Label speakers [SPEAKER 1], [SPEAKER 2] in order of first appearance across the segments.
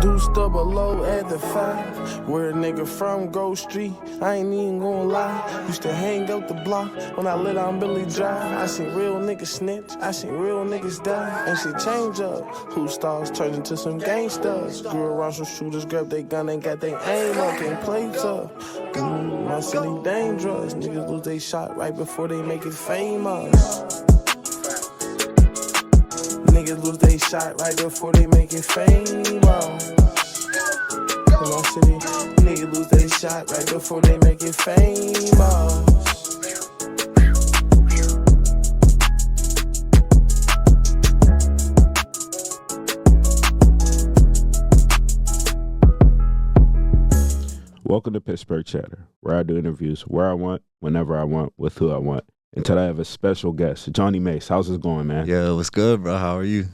[SPEAKER 1] Deuced up below at the 5. Where a nigga from Grove Street, I ain't even gonna lie. Used to hang out the block when I lit on Billy Drive. I seen real niggas snitch, I seen real niggas die. Ain't shit change up. Who stars turned into some gangsters. Grew around some shooters, grabbed they gun and got they aim up, can't play tough. My city dangerous. Niggas lose they shot right before they make it famous. Niggas lose they shot right before they make it famous. In my city, niggas lose they shot right before they make it famous.
[SPEAKER 2] Welcome to Pittsburgh Chatter, where I do interviews where I want, whenever I want, with who I want. And today I have a special guest, Johnny Mase. How's it going, man?
[SPEAKER 3] Yo, what's good, bro? How are you?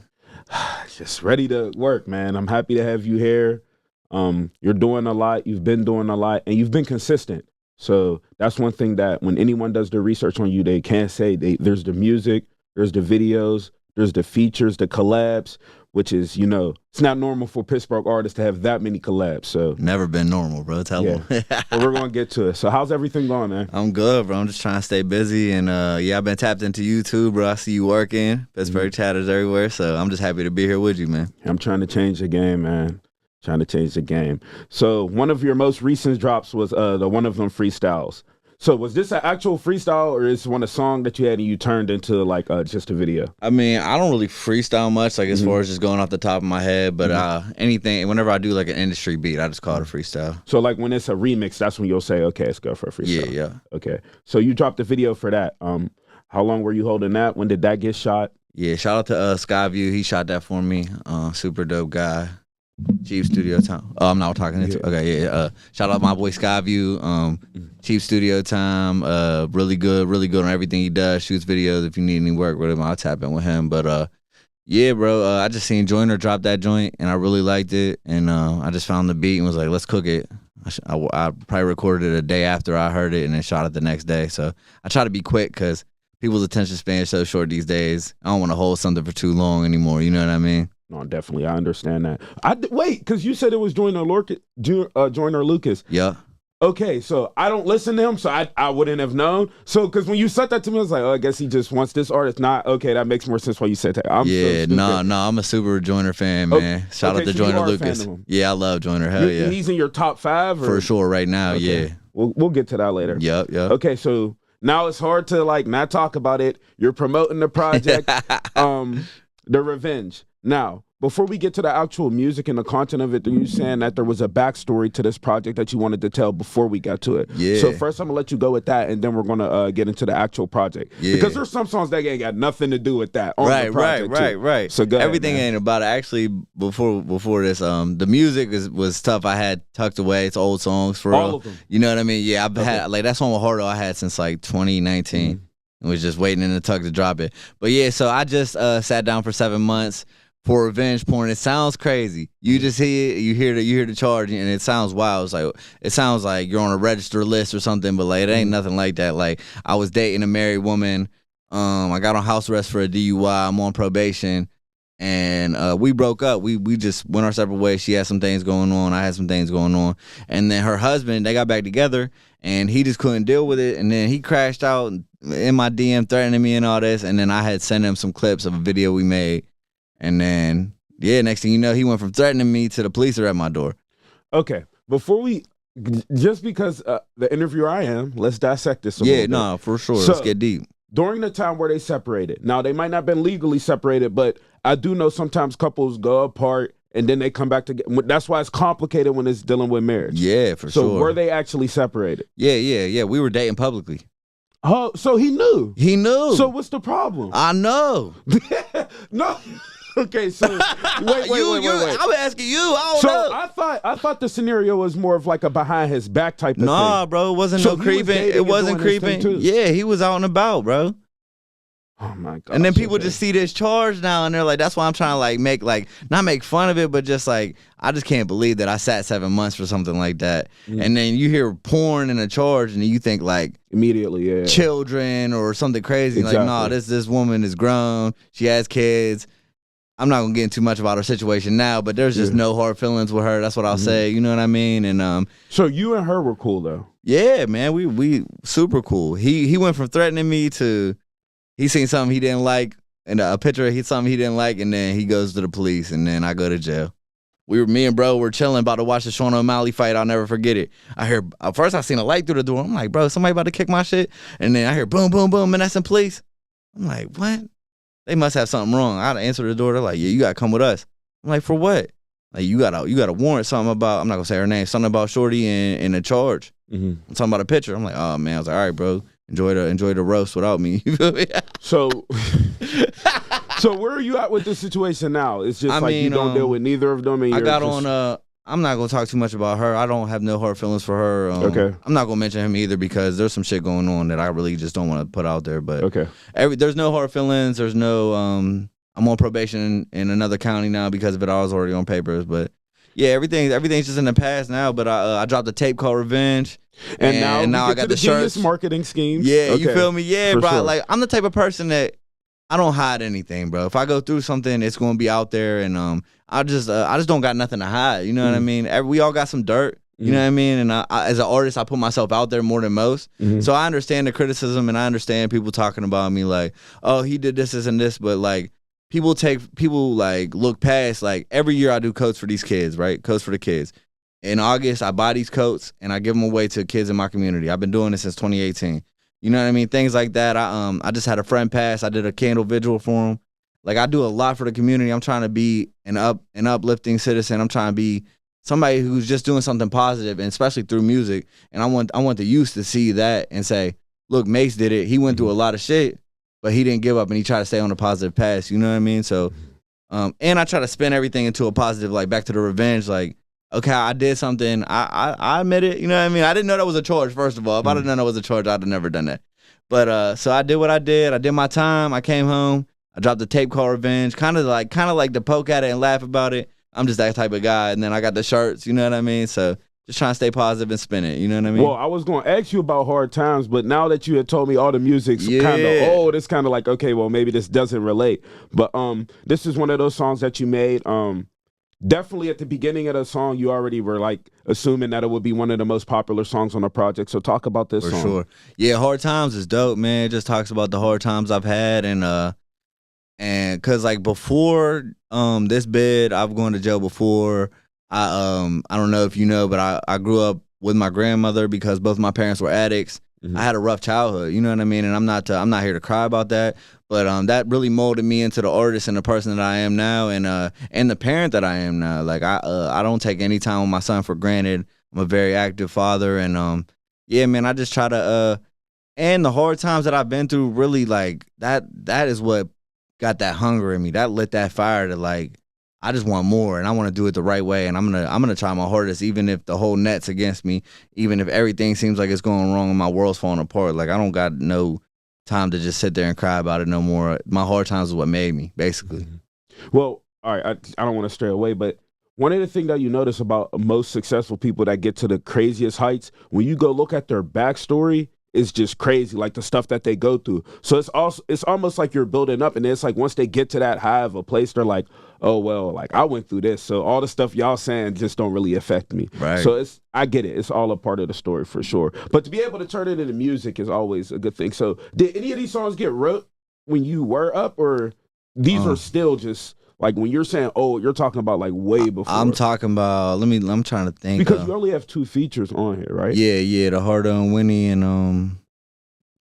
[SPEAKER 2] Just ready to work, man. I'm happy to have you here. You're doing a lot. You've been doing a lot, and you've been consistent. So that's one thing that when anyone does their research on you, they can't say. There's the music, there's the videos, there's the features, the collabs, which is, you know, it's not normal for Pittsburgh artists to have that many collabs. So
[SPEAKER 3] never been normal, bro. Tell them.
[SPEAKER 2] But we're going to get to it. So how's everything going, man?
[SPEAKER 3] I'm good, bro. I'm just trying to stay busy. And yeah, I've been tapped into you too, bro. I see you working. Pittsburgh Chatters everywhere. So I'm just happy to be here with you, man.
[SPEAKER 2] I'm trying to change the game, man. Trying to change the game. So one of your most recent drops was the One of Them freestyles. So was this an actual freestyle, or is one a song that you had and you turned into like just a video?
[SPEAKER 3] I mean, I don't really freestyle much, like as far as just going off the top of my head. But anything, whenever I do like an industry beat, I just call it a freestyle.
[SPEAKER 2] So like when it's a remix, that's when you'll say, okay, let's go for a freestyle.
[SPEAKER 3] Yeah.
[SPEAKER 2] Okay. So you dropped the video for that. How long were you holding that? When did that get shot?
[SPEAKER 3] Yeah, shout out to Skyview. He shot that for me. Super dope guy. Chief Studio Time. Oh, I'm not talking to. Okay, yeah. Shout out my boy Skyview. Chief Studio Time. Really good on everything he does. Shoots videos. If you need any work with him, I'll tap in with him. But yeah, bro. I just seen Joyner drop that joint, and I really liked it. And I just found the beat and was like, let's cook it. I probably recorded it a day after I heard it, and then shot it the next day. So I try to be quick because people's attention span is so short these days. I don't want to hold something for too long anymore. You know what I mean?
[SPEAKER 2] No, definitely. I understand that. Wait, because you said it was Joyner Lucas.
[SPEAKER 3] Yeah.
[SPEAKER 2] Okay, so I don't listen to him, so I wouldn't have known. So, because when you said that to me, I was like, oh, I guess he just wants this artist. Not, okay, that makes more sense why you said that.
[SPEAKER 3] I'm a super Joyner fan, man. Shout out to Joyner Lucas. Yeah, I love Joyner. Hell yeah.
[SPEAKER 2] He's in your top 5? Or?
[SPEAKER 3] For sure, right now, okay. Yeah.
[SPEAKER 2] We'll get to that later.
[SPEAKER 3] Yep.
[SPEAKER 2] Okay, so now it's hard to, like, not talk about it. You're promoting the project, The Revenge. Now, before we get to the actual music and the content of it, are you saying that there was a backstory to this project that you wanted to tell before we got to it?
[SPEAKER 3] Yeah.
[SPEAKER 2] So first I'm going to let you go with that, and then we're going to get into the actual project. Yeah. Because there's some songs that ain't got nothing to do with that on the project
[SPEAKER 3] Right.
[SPEAKER 2] So go ahead,
[SPEAKER 3] everything
[SPEAKER 2] man.
[SPEAKER 3] ain't about it. Actually, before this, the music was tough. I had tucked away. It's old songs for
[SPEAKER 2] all of them.
[SPEAKER 3] You know what I mean? Yeah, I've had, like, that's one with Hardo I had since, like, 2019. And was just waiting in the tuck to drop it. But yeah, so I just sat down for 7 months for revenge porn. It sounds crazy. You just hear it, you hear the charge, and it sounds wild. It's like, it sounds like you're on a register list or something, but like it ain't nothing like that. Like, I was dating a married woman. I got on house arrest for a DUI. I'm on probation, and we broke up. We just went our separate ways. She had some things going on. I had some things going on, and then her husband, they got back together, and he just couldn't deal with it, and then he crashed out in my DM threatening me and all this, and then I had sent him some clips of a video we made. And then, yeah, next thing you know, he went from threatening me to the police are at my door.
[SPEAKER 2] Okay. Before we, just because the interviewer I am, let's dissect this a little bit.
[SPEAKER 3] No, for sure. So, let's get deep.
[SPEAKER 2] During the time where they separated, now they might not have been legally separated, but I do know sometimes couples go apart and then they come back together. That's why it's complicated when it's dealing with marriage.
[SPEAKER 3] Yeah, for sure.
[SPEAKER 2] So were they actually separated?
[SPEAKER 3] Yeah. We were dating publicly.
[SPEAKER 2] Oh, so he knew.
[SPEAKER 3] He knew.
[SPEAKER 2] So what's the problem?
[SPEAKER 3] I know.
[SPEAKER 2] No. Okay, so wait.
[SPEAKER 3] I'm asking you. I don't know.
[SPEAKER 2] I thought the scenario was more of like a behind his back type of thing.
[SPEAKER 3] Nah, bro, it wasn't no creeping. It wasn't creeping. Yeah, he was out and about, bro.
[SPEAKER 2] Oh my god!
[SPEAKER 3] And then people just see this charge now, and they're like, "That's why I'm trying to not make fun of it, but just like I just can't believe that I sat 7 months for something like that." And then you hear porn and a charge, and you think like
[SPEAKER 2] immediately, children
[SPEAKER 3] or something crazy.
[SPEAKER 2] Exactly.
[SPEAKER 3] Like, no, this woman is grown. She has kids. I'm not gonna get into much about her situation now, but there's just no hard feelings with her. That's what I'll say. You know what I mean? And
[SPEAKER 2] so you and her were cool though.
[SPEAKER 3] Yeah, man, we super cool. He went from threatening me to he seen something he didn't like and a picture of something he didn't like, and then he goes to the police, and then I go to jail. Me and bro were chilling, about to watch the Sean O'Malley fight. I'll never forget it. I hear first I seen a light through the door. I'm like, bro, somebody about to kick my shit, and then I hear boom, boom, boom, and that's some police. I'm like, what? They must have something wrong. I answer the door. They're like, yeah, you gotta come with us. I'm like, for what? Like, you gotta warrant something about, I'm not gonna say her name, something about Shorty and a charge. I'm talking about a picture. I'm like, oh man. I was like, all right, bro, enjoy the roast without me. You feel me?
[SPEAKER 2] So where are you at with this situation now? It's just you don't deal with neither of them. And
[SPEAKER 3] I got on. I'm not gonna talk too much about her. I don't have no hard feelings for her.
[SPEAKER 2] Okay.
[SPEAKER 3] I'm not gonna mention him either because there's some shit going on that I really just don't want to put out there. But
[SPEAKER 2] okay.
[SPEAKER 3] There's no hard feelings. There's no. I'm on probation in another county now because of it. I was already on papers, but yeah, everything's just in the past now. But I dropped a tape called Revenge, and now I got the shirts.
[SPEAKER 2] Marketing schemes.
[SPEAKER 3] Yeah, okay. You feel me? Yeah,
[SPEAKER 2] For
[SPEAKER 3] bro.
[SPEAKER 2] Sure.
[SPEAKER 3] Like, I'm the type of person that I don't hide anything, bro. If I go through something, it's gonna be out there, and I just don't got nothing to hide. You know what I mean? We all got some dirt. You know what I mean? And I, as an artist, I put myself out there more than most. So I understand the criticism, and I understand people talking about me like, oh, he did this and this, but like people like look past. Like, every year I do coats for these kids, right? Coats for the kids. In August, I buy these coats and I give them away to kids in my community. I've been doing this since 2018. You know what I mean? Things like that. I just had a friend pass. I did a candle vigil for him. Like, I do a lot for the community. I'm trying to be an uplifting citizen. I'm trying to be somebody who's just doing something positive, and especially through music. And I want the youth to see that and say, look, Mase did it. He went through a lot of shit, but he didn't give up, and he tried to stay on a positive path. You know what I mean? So, and I try to spin everything into a positive, like back to the revenge. Like, okay, I did something. I admit it. You know what I mean? I didn't know that was a charge, first of all. If I didn't know that was a charge, I'd have never done that. But so I did what I did. I did my time. I came home. I dropped a tape called Revenge, kind of like to poke at it and laugh about it. I'm just that type of guy. And then I got the shirts, you know what I mean? So just trying to stay positive and spin it, you know what I mean?
[SPEAKER 2] Well, I was going to ask you about Hard Times, but now that you had told me all the music's kind of old, it's kind of like, okay, well, maybe this doesn't relate. But this is one of those songs that you made. Definitely at the beginning of the song, you already were like assuming that it would be one of the most popular songs on the project. So talk about this song.
[SPEAKER 3] For sure. Yeah, Hard Times is dope, man. It just talks about the hard times I've had, and cause like before this bid, I've gone to jail before. I don't know if you know, but I grew up with my grandmother because both my parents were addicts. I had a rough childhood, you know what I mean? And I'm not here to cry about that, but that really molded me into the artist and the person that I am now, and the parent that I am now. Like, I don't take any time with my son for granted. I'm a very active father, and yeah, man, I just try to and the hard times that I've been through, really, like, that is what got that hunger in me. That lit that fire to, like, I just want more, and I want to do it the right way, and I'm gonna try my hardest, even if the whole net's against me, even if everything seems like it's going wrong and my world's falling apart. Like, I don't got no time to just sit there and cry about it no more. My hard times is what made me, basically.
[SPEAKER 2] Well, all right, I don't want to stray away, but one of the things that you notice about most successful people that get to the craziest heights, when you go look at their backstory, it's just crazy, like the stuff that they go through. So it's almost like you're building up, and it's like once they get to that high of a place, they're like, oh, well, like, I went through this, so all the stuff y'all saying just don't really affect me.
[SPEAKER 3] Right.
[SPEAKER 2] So I get it. It's all a part of the story for sure. But to be able to turn it into music is always a good thing. So did any of these songs get wrote when you were up, or these are still just like when you're saying, oh, you're talking about like way before?
[SPEAKER 3] I'm talking about, I'm trying to think.
[SPEAKER 2] Because you only have 2 features on here, right?
[SPEAKER 3] Yeah, the Hardo and Winnie, and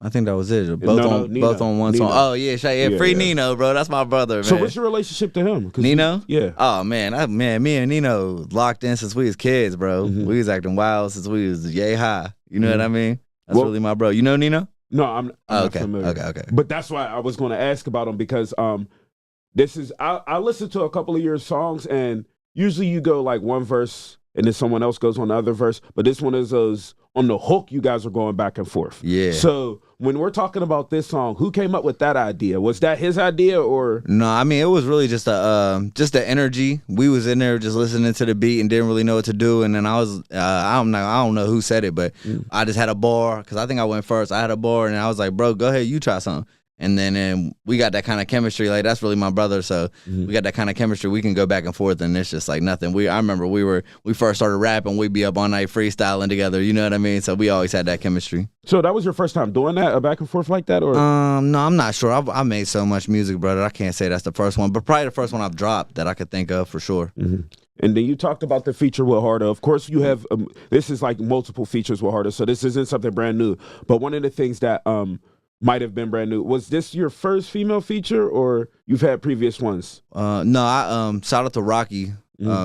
[SPEAKER 3] I think that was it. Both on one song. Oh yeah, free Nino, bro. That's my brother, man.
[SPEAKER 2] So what's your relationship to him?
[SPEAKER 3] Nino?
[SPEAKER 2] Yeah.
[SPEAKER 3] Oh man, me and Nino locked in since we was kids, bro. We was acting wild since we was yay high. You know what I mean? That's really my bro. You know Nino?
[SPEAKER 2] No, I'm not familiar.
[SPEAKER 3] Okay.
[SPEAKER 2] But that's why I was going to ask about him, because this is I listened to a couple of your songs, and usually you go like one verse and then someone else goes on the other verse, but this one is those on the hook, you guys are going back and forth.
[SPEAKER 3] Yeah.
[SPEAKER 2] So when we're talking about this song, who came up with that idea? Was that his idea, or?
[SPEAKER 3] No, I mean, it was really just the energy. We was in there just listening to the beat and didn't really know what to do. And then I was, I don't know who said it, but I just had a bar, because I think I went first. I had a bar, and I was like, bro, go ahead, you try something. And then we got that kind of chemistry. Like, that's really my brother. So we got that kind of chemistry. We can go back and forth, and it's just like nothing. I remember we first started rapping. We'd be up all night freestyling together. You know what I mean? So we always had that chemistry.
[SPEAKER 2] So that was your first time doing that, a back and forth like that, or?
[SPEAKER 3] No, I'm not sure. I made so much music, brother. I can't say that's the first one, but probably the first one I've dropped that I could think of for sure.
[SPEAKER 2] And then you talked about the feature with Harder. Of course, you have this is like multiple features with Harder, so this isn't something brand new. But one of the things that might have been brand new, was this your first female feature, or you've had previous ones?
[SPEAKER 3] No, I shout out to Rocky.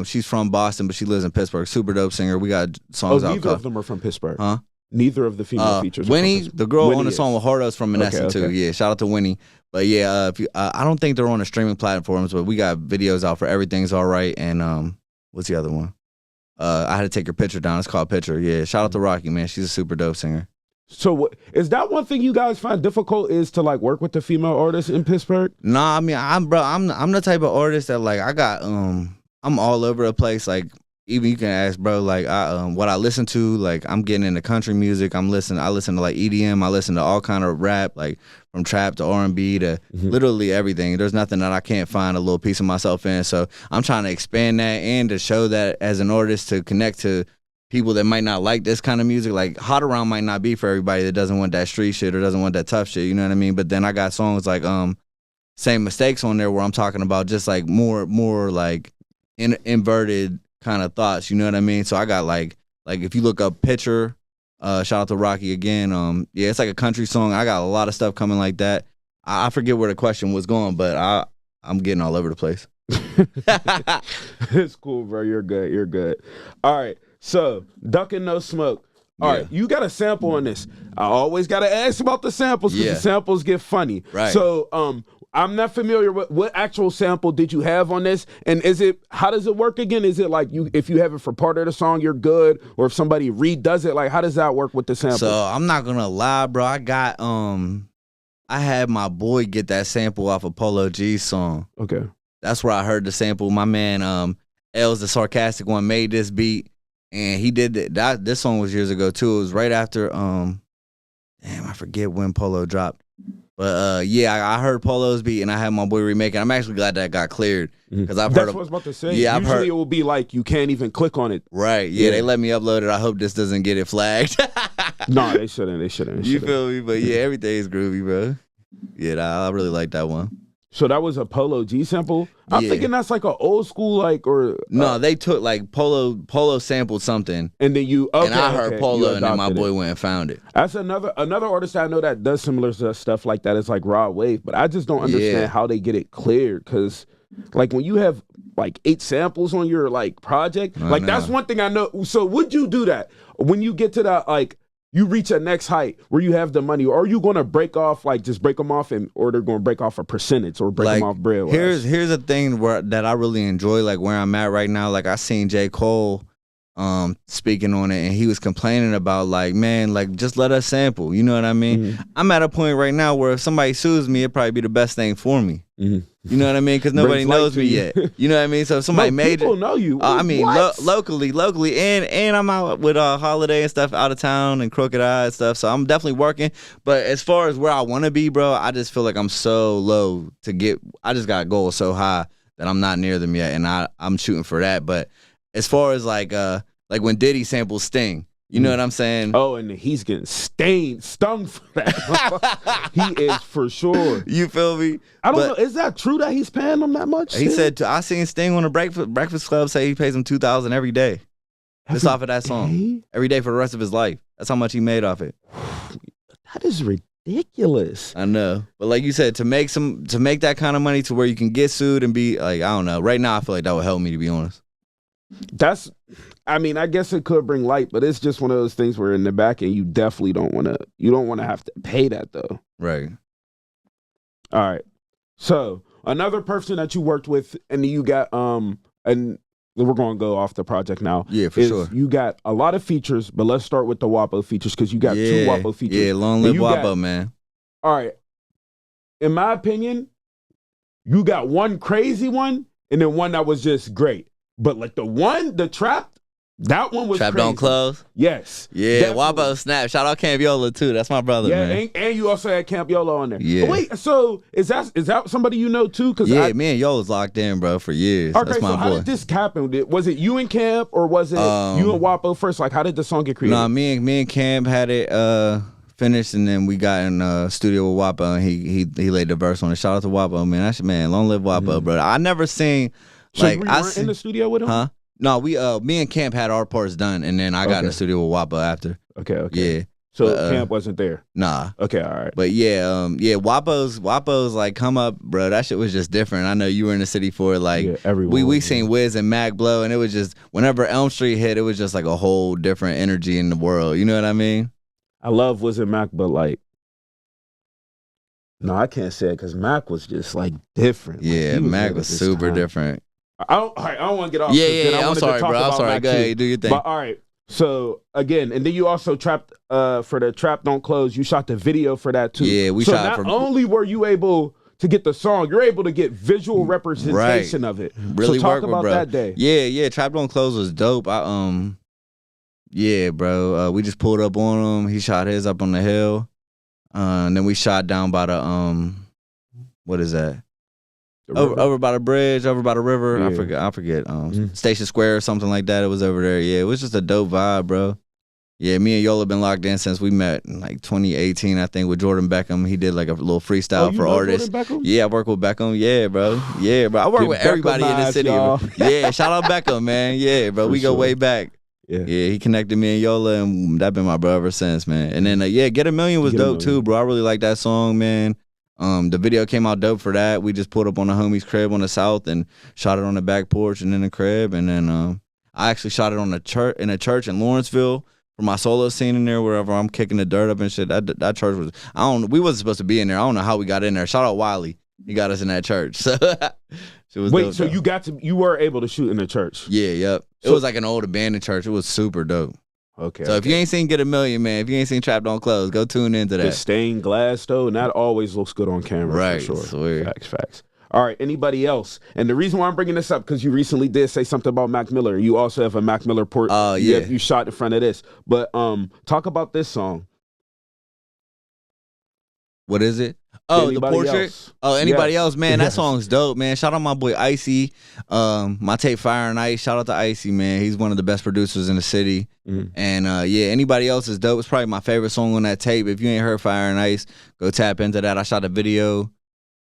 [SPEAKER 3] She's from Boston, but she lives in Pittsburgh. Super dope singer. We got songs out.
[SPEAKER 2] Neither of them are from Pittsburgh.
[SPEAKER 3] Huh?
[SPEAKER 2] Neither of the female features.
[SPEAKER 3] Winnie, the girl on the song with Hardo's from Menneson too. Yeah, shout out to Winnie. But yeah, I don't think they're on the streaming platforms, but we got videos out for Everything's All Right and what's the other one? I had to take her picture down. It's called Picture. Yeah, shout out to Rocky, man. She's a super dope singer.
[SPEAKER 2] So is that one thing you guys find difficult, is to like work with the female artists in Pittsburgh?
[SPEAKER 3] Nah, I mean, I'm the type of artist that like I got I'm all over the place. Like, even you can ask, bro, like what I listen to, like I'm getting into country music. I listen to like EDM. I listen to all kind of rap, like from trap to R&B to literally everything. There's nothing that I can't find a little piece of myself in. So I'm trying to expand that and to show that as an artist, to connect to people that might not like this kind of music. Like, Hot Around might not be for everybody that doesn't want that street shit or doesn't want that tough shit, you know what I mean? But then I got songs like Same Mistakes on there, where I'm talking about just like more like inverted kind of thoughts, you know what I mean? So I got like if you look up Picture, shout out to Rocky again, yeah, it's like a country song. I got a lot of stuff coming like that. I forget where the question was going, but I'm getting all over the place.
[SPEAKER 2] It's cool, bro. You're good. All right. So, Duckin' No Smoke. All right, you got a sample on this. I always got to ask about the samples, because the samples get funny.
[SPEAKER 3] Right.
[SPEAKER 2] So, I'm not familiar with what actual sample did you have on this, and how does it work again? Is it like if you have it for part of the song, you're good, or if somebody redoes it, like how does that work with the sample?
[SPEAKER 3] So I'm not gonna lie, bro. I had my boy get that sample off of Polo G's song.
[SPEAKER 2] Okay.
[SPEAKER 3] That's where I heard the sample. My man, L's the Sarcastic One, made this beat. And he did that. This song was years ago too. It was right after damn, I forget when Polo dropped. But yeah, I heard Polo's beat and I had my boy remake it. I'm actually glad that got cleared, because I've heard.
[SPEAKER 2] That's what I was about to say.
[SPEAKER 3] Yeah,
[SPEAKER 2] usually it will be like you can't even click on it.
[SPEAKER 3] Right. Yeah, they let me upload it. I hope this doesn't get it flagged.
[SPEAKER 2] No, they shouldn't.
[SPEAKER 3] You feel me? But yeah, everything's groovy, bro. Yeah, I really like that one.
[SPEAKER 2] So that was a Polo G sample? I'm thinking that's like an old school, like, or...
[SPEAKER 3] No, they took, like, Polo sampled something.
[SPEAKER 2] And then you... Okay,
[SPEAKER 3] and I heard Polo, and then my boy went and found it.
[SPEAKER 2] That's another artist I know that does similar stuff like that. It's like Raw Wave, but I just don't understand how they get it cleared, because, like, when you have, like, 8 samples on your, like, project, that's one thing I know. So would you do that? When you get to that, like... You reach a next height where you have the money, or are you going to break off, like just break them off, or they're going to break off a percentage or break them off bread?
[SPEAKER 3] Here's a thing that I really enjoy, like where I'm at right now. Like I seen J. Cole speaking on it, and he was complaining about like, man, like just let us sample. You know what I mean? I'm at a point right now where if somebody sues me, it'd probably be the best thing for me. You know what I mean? Because nobody knows me yet. You know what I mean? So if somebody made
[SPEAKER 2] people know you.
[SPEAKER 3] I mean, locally, and I'm out with Holiday and stuff out of town and Crooked Eye and stuff. So I'm definitely working. But as far as where I want to be, bro, I just feel like I'm so low to get. I just got goals so high that I'm not near them yet, and I'm shooting for that. But as far as like when Diddy samples Sting. You know what I'm saying?
[SPEAKER 2] Oh, and he's getting stung for that. He is for sure.
[SPEAKER 3] You feel me?
[SPEAKER 2] I don't know. Is that true that he's paying them that much?
[SPEAKER 3] He said, I seen Sting on the Breakfast Club say he pays him $2,000 every day. Just off of that song. Every day for the rest of his life. That's how much he made off it.
[SPEAKER 2] That is ridiculous.
[SPEAKER 3] I know. But like you said, to make that kind of money to where you can get sued and be like, I don't know. Right now I feel like that would help me, to be honest.
[SPEAKER 2] I guess it could bring light, but it's just one of those things where in the back end, you definitely don't want to have to pay that though.
[SPEAKER 3] Right.
[SPEAKER 2] All right. So another person that you worked with, and you got, and we're going to go off the project now.
[SPEAKER 3] Yeah, for sure.
[SPEAKER 2] You got a lot of features, but let's start with the WAPO features, because you got 2 WAPO features.
[SPEAKER 3] Yeah, long live WAPO, man. All
[SPEAKER 2] right. In my opinion, you got one crazy one, and then one that was just great. But like the trap That one was
[SPEAKER 3] Trap
[SPEAKER 2] crazy.
[SPEAKER 3] Don't Close.
[SPEAKER 2] Yes.
[SPEAKER 3] Yeah,
[SPEAKER 2] definitely.
[SPEAKER 3] Wapo Snap. Shout out Campiola too. That's my brother,
[SPEAKER 2] Yeah,
[SPEAKER 3] man.
[SPEAKER 2] and you also had Camp Yolo on there.
[SPEAKER 3] Yeah.
[SPEAKER 2] Wait, so is that somebody you know too?
[SPEAKER 3] Yeah, me and Yo was locked in, bro, for years.
[SPEAKER 2] Okay,
[SPEAKER 3] That's my
[SPEAKER 2] so how
[SPEAKER 3] boy.
[SPEAKER 2] did this happen? Was it you and Camp, or was it you and Wapo first? Like, how did the song get created?
[SPEAKER 3] Nah, me and Camp had it finished, and then we got in studio with Wapo, and he laid the verse on it. Shout out to Wapo, man. Man, long live Wapo, bro. I never seen
[SPEAKER 2] So
[SPEAKER 3] like
[SPEAKER 2] you
[SPEAKER 3] I
[SPEAKER 2] weren't in the studio with him?
[SPEAKER 3] Huh? No, me and Camp had our parts done, and then I got in the studio with Wapo after.
[SPEAKER 2] Okay.
[SPEAKER 3] Yeah.
[SPEAKER 2] So Camp wasn't there.
[SPEAKER 3] Nah.
[SPEAKER 2] Okay, all right.
[SPEAKER 3] But yeah, Wapo's like come up, bro. That shit was just different. I know you were in the city for it. Like we seen Wiz and Mac blow, and it was just whenever Elm Street hit, it was just like a whole different energy in the world. You know what I mean?
[SPEAKER 2] I love Wiz and Mac, but like, no, I can't say it because Mac was just like different.
[SPEAKER 3] Yeah, Mac was super different.
[SPEAKER 2] I don't want to get off.
[SPEAKER 3] Yeah. I'm sorry, bro. I'm sorry. Go ahead, do your thing.
[SPEAKER 2] But all right. So again, and then you also trapped for the Trap Don't Close. You shot the video for that too.
[SPEAKER 3] Yeah, we
[SPEAKER 2] so
[SPEAKER 3] shot.
[SPEAKER 2] Not only were you able to get the song, you're able to get visual representation of it.
[SPEAKER 3] Really
[SPEAKER 2] so talk
[SPEAKER 3] work
[SPEAKER 2] about
[SPEAKER 3] with, bro.
[SPEAKER 2] that day.
[SPEAKER 3] Yeah. Trap Don't Close was dope. Yeah, bro. We just pulled up on him. He shot his up on the hill, and then we shot down by the what is that? Over by the bridge, over by the river. Yeah. I forget. Station Square or something like that. It was over there. Yeah, it was just a dope vibe, bro. Yeah, me and Yola been locked in since we met in like 2018, I think, with Jordan Beckham. He did like a little freestyle for artists. Yeah, I work with Beckham. Yeah, bro. I work with everybody in the city. Yeah, shout out Beckham, man. Yeah, bro. We go way back. Yeah, he connected me and Yola, and that been my brother ever since, man. And then Get a Million was dope too, bro. I really like that song, man. The video came out dope for that. We just pulled up on the homie's crib on the south and shot it on the back porch and in the crib. And then I actually shot it on a church in Lawrenceville for my solo scene in there, wherever I'm kicking the dirt up and shit. That church was we wasn't supposed to be in there. I don't know how we got in there. Shout out Wiley. He got us in that church. So it was
[SPEAKER 2] Wait,
[SPEAKER 3] dope,
[SPEAKER 2] so
[SPEAKER 3] though.
[SPEAKER 2] you were able to shoot in the church?
[SPEAKER 3] Yeah, yep. It was like an old abandoned church. It was super dope.
[SPEAKER 2] Okay.
[SPEAKER 3] So if you ain't seen Get a Million, man, if you ain't seen Trap Don't Close, go tune into that.
[SPEAKER 2] The stained glass though, and that always looks good on camera.
[SPEAKER 3] Right,
[SPEAKER 2] for sure.
[SPEAKER 3] swear.
[SPEAKER 2] Facts. All right, anybody else? And the reason why I'm bringing this up, because you recently did say something about Mac Miller. You also have a Mac Miller port.
[SPEAKER 3] Yeah.
[SPEAKER 2] You shot in front of this. But talk about this song.
[SPEAKER 3] What is it? Oh,
[SPEAKER 2] Anybody
[SPEAKER 3] the portrait.
[SPEAKER 2] Else?
[SPEAKER 3] Oh, anybody else, man? That song's dope, man. Shout out my boy Icy. My tape Fire and Ice. Shout out to Icy, man. He's one of the best producers in the city. And anybody else is dope. It's probably my favorite song on that tape. If you ain't heard Fire and Ice, go tap into that. I shot a video.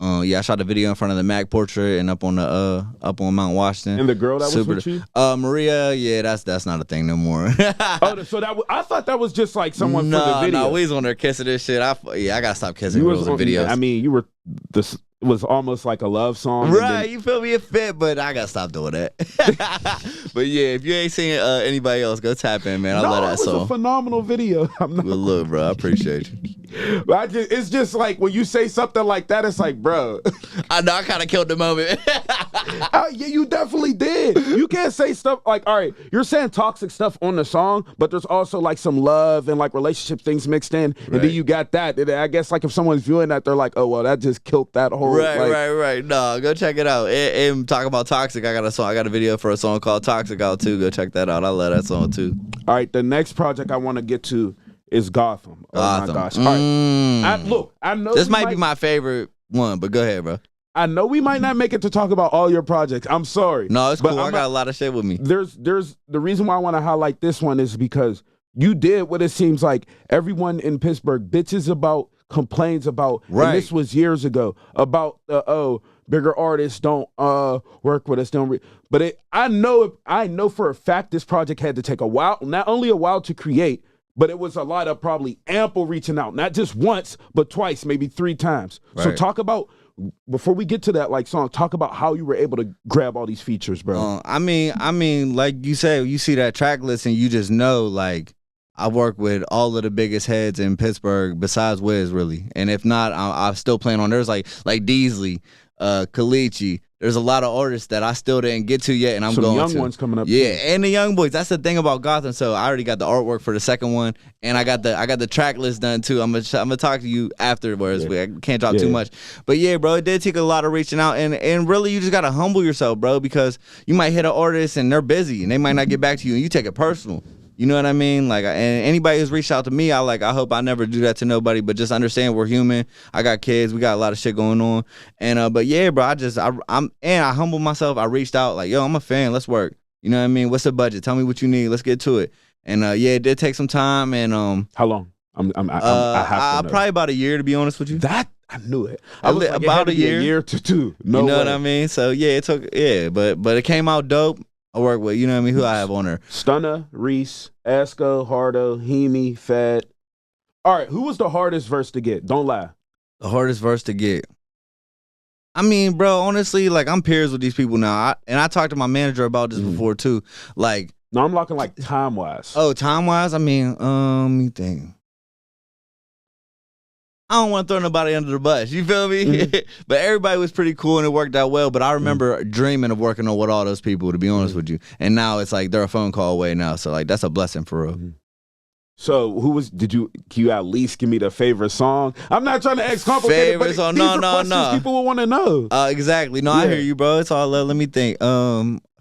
[SPEAKER 3] I shot a video in front of the Mac portrait and up on Mount Washington.
[SPEAKER 2] And the girl that was with you?
[SPEAKER 3] Maria, yeah, that's not a thing no more.
[SPEAKER 2] So I thought that was just like someone for the video.
[SPEAKER 3] No, we was on there kissing this shit. I gotta stop kissing girls in videos.
[SPEAKER 2] I mean, it was almost like a love song.
[SPEAKER 3] Right, you feel me? It fit, but I gotta stop doing that. But yeah, if you ain't seen anybody else, go tap in, man. I love that song.
[SPEAKER 2] It was a phenomenal video.
[SPEAKER 3] Well, look, bro, I appreciate you.
[SPEAKER 2] But it's just like when you say something like that, it's like, bro.
[SPEAKER 3] I know, I kind of killed the moment.
[SPEAKER 2] Yeah, you definitely did. You can't say stuff like, all right, you're saying toxic stuff on the song, but there's also like some love and like relationship things mixed in. And then you got that. And I guess like if someone's viewing that, they're like, oh, well, that just killed that whole.
[SPEAKER 3] Right. No, go check it out. And talk about Toxic. I got a video for a song called Toxic out too. Go check that out. I love that song too.
[SPEAKER 2] All right, the next project I want to get to is Gotham.
[SPEAKER 3] Gotham.
[SPEAKER 2] Oh my gosh. All right. I know
[SPEAKER 3] this might be my favorite one, but go ahead, bro.
[SPEAKER 2] I know we might not make it to talk about all your projects. I'm sorry.
[SPEAKER 3] No, it's cool. I got a lot of shit with me.
[SPEAKER 2] There's the reason why I want to highlight this one is because you did what it seems like everyone in Pittsburgh bitches about, complains about,
[SPEAKER 3] right.
[SPEAKER 2] And this was years ago, about bigger artists don't work with us, but I know for a fact this project had to take a while, not only a while to create, but it was a lot of probably ample reaching out, not just once, but twice, maybe 3 times. Right. So talk about, before we get to that song, talk about how you were able to grab all these features, bro.
[SPEAKER 3] I mean, like you said, you see that track list and you just know, like, I work with all of the biggest heads in Pittsburgh besides Wiz, really. And if not, I still plan on, there's like Deasley, Kalichi, there's a lot of artists that I still didn't get to yet, and I'm
[SPEAKER 2] Some
[SPEAKER 3] going
[SPEAKER 2] young
[SPEAKER 3] to.
[SPEAKER 2] ones coming up.
[SPEAKER 3] Yeah,
[SPEAKER 2] too.
[SPEAKER 3] and the young boys. That's the thing about Gotham. So I already got the artwork for the second one, and I got the track list done too. I'm gonna talk to you afterwards.
[SPEAKER 2] Yeah.
[SPEAKER 3] I can't drop too much, but yeah, bro, it did take a lot of reaching out, and really you just gotta humble yourself, bro, because you might hit an artist and they're busy and they might not get back to you, and you take it personal. You know what I mean? Like, and anybody who's reached out to me, I hope I never do that to nobody, but just understand we're human. I got kids. We got a lot of shit going on. And, but yeah, bro, I humble myself. I reached out like, yo, I'm a fan. Let's work. You know what I mean? What's the budget? Tell me what you need. Let's get to it. And, yeah, it did take some time. And,
[SPEAKER 2] how long? I have to know.
[SPEAKER 3] Probably about a year, to be honest with you.
[SPEAKER 2] That, I knew it. I was like,
[SPEAKER 3] about
[SPEAKER 2] a year to two. No
[SPEAKER 3] you know
[SPEAKER 2] way.
[SPEAKER 3] what I mean? So yeah, it took, but it came out dope. I work with, you know what I mean, who I have on there.
[SPEAKER 2] Stunna, Reese, Asco, Hardo, Hemi, Fed. All right, who was the hardest verse to get? Don't lie.
[SPEAKER 3] The hardest verse to get. I mean, bro, honestly, like, I'm peers with these people now. I talked to my manager about this before too. Like,
[SPEAKER 2] no, I'm looking like time-wise.
[SPEAKER 3] oh, time-wise? I mean, let me think. I don't want to throw nobody under the bus. You feel me? But everybody was pretty cool and it worked out well. But I remember dreaming of working on with all those people, to be honest with you. And now it's like they're a phone call away now. So like that's a blessing for real.
[SPEAKER 2] So can you at least give me the favorite song? I'm not trying to ask complicated,
[SPEAKER 3] Favorite
[SPEAKER 2] but
[SPEAKER 3] song?
[SPEAKER 2] these are
[SPEAKER 3] No.
[SPEAKER 2] questions people will want to know.
[SPEAKER 3] Exactly. No, I hear you, bro. It's all love. Let me think.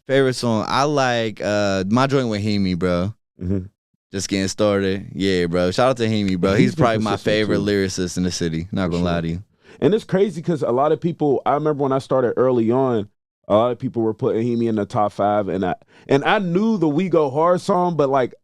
[SPEAKER 3] Favorite song? I like my joint with Hemi, bro. Just getting started. Yeah, bro. Shout out to Hemi, bro. He's probably my favorite lyricist in the city. Not gonna lie to you.
[SPEAKER 2] And it's crazy because a lot of people, I remember when I started early on, a lot of people were putting Hemi in the top 5, and I knew the We Go Hard song, but like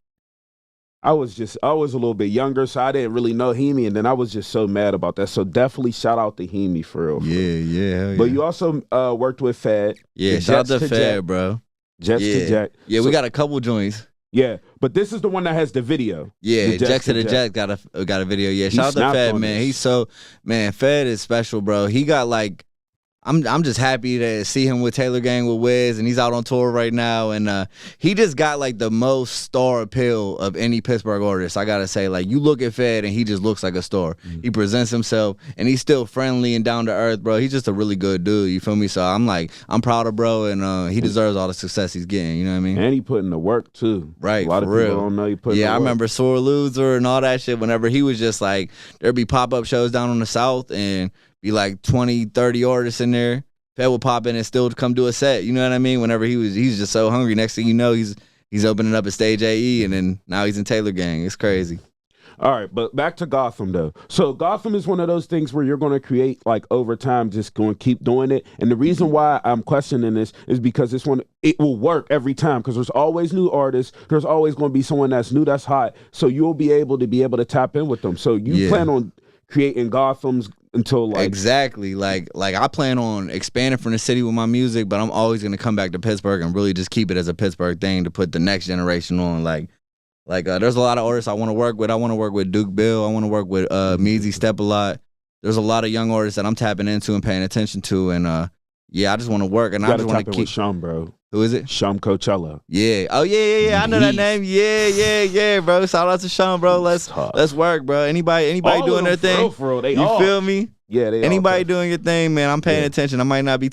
[SPEAKER 2] I was a little bit younger, so I didn't really know Hemi, and then I was just so mad about that. So definitely shout out to Hemi for real.
[SPEAKER 3] Yeah.
[SPEAKER 2] But you also worked with Fed.
[SPEAKER 3] Yeah, shout out to Fed, bro.
[SPEAKER 2] Jets to Jack.
[SPEAKER 3] Yeah, we got a couple joints.
[SPEAKER 2] Yeah, but this is the one that has the video.
[SPEAKER 3] Yeah, Jack to the Jet got a video. Yeah, shout out to Fed, man. He's Fed is special, bro. He got like, I'm just happy to see him with Taylor Gang with Wiz, and he's out on tour right now. And he just got like the most star appeal of any Pittsburgh artist. I gotta say, like, you look at Fed and he just looks like a star. He presents himself, and he's still friendly and down to earth, bro. He's just a really good dude. You feel me? So I'm proud of bro, and he deserves all the success he's getting. You know what I mean?
[SPEAKER 2] And he put in the work too.
[SPEAKER 3] Right,
[SPEAKER 2] a lot of people
[SPEAKER 3] real.
[SPEAKER 2] don't know he put.
[SPEAKER 3] Yeah, I remember Sore Loser and all that shit. Whenever he was just like, there'd be pop-up shows down on the South and be like 20, 30 artists in there. Fed would pop in and still come do a set. You know what I mean? Whenever he's just so hungry. Next thing you know, he's opening up a stage AE, and then now he's in Taylor Gang. It's crazy.
[SPEAKER 2] All right, but back to Gotham though. So Gotham is one of those things where you're going to create like over time, just going to keep doing it. And the reason why I'm questioning this is because it will work every time because there's always new artists. There's always going to be someone that's new, that's hot. So you'll be able to tap in with them. So you plan on creating Gothams until like
[SPEAKER 3] exactly like I plan on expanding from the city with my music, but I'm always gonna come back to Pittsburgh and really just keep it as a Pittsburgh thing to put the next generation on. Like there's a lot of artists I want to work with. I want to work with Duke Bill. I want to work with Mase Step a lot. There's a lot of young artists that I'm tapping into and paying attention to, and I just want to work, and I just want to keep.
[SPEAKER 2] With Shum, bro.
[SPEAKER 3] Who is it?
[SPEAKER 2] Shum Coachella.
[SPEAKER 3] Yeah. Oh yeah. I know that name. Yeah, bro. Shout out to Shum, bro. Let's work, bro. Anybody
[SPEAKER 2] all
[SPEAKER 3] doing their thing?
[SPEAKER 2] For real,
[SPEAKER 3] you feel me?
[SPEAKER 2] Yeah.
[SPEAKER 3] Anybody doing your thing, man? I'm paying attention. I might not be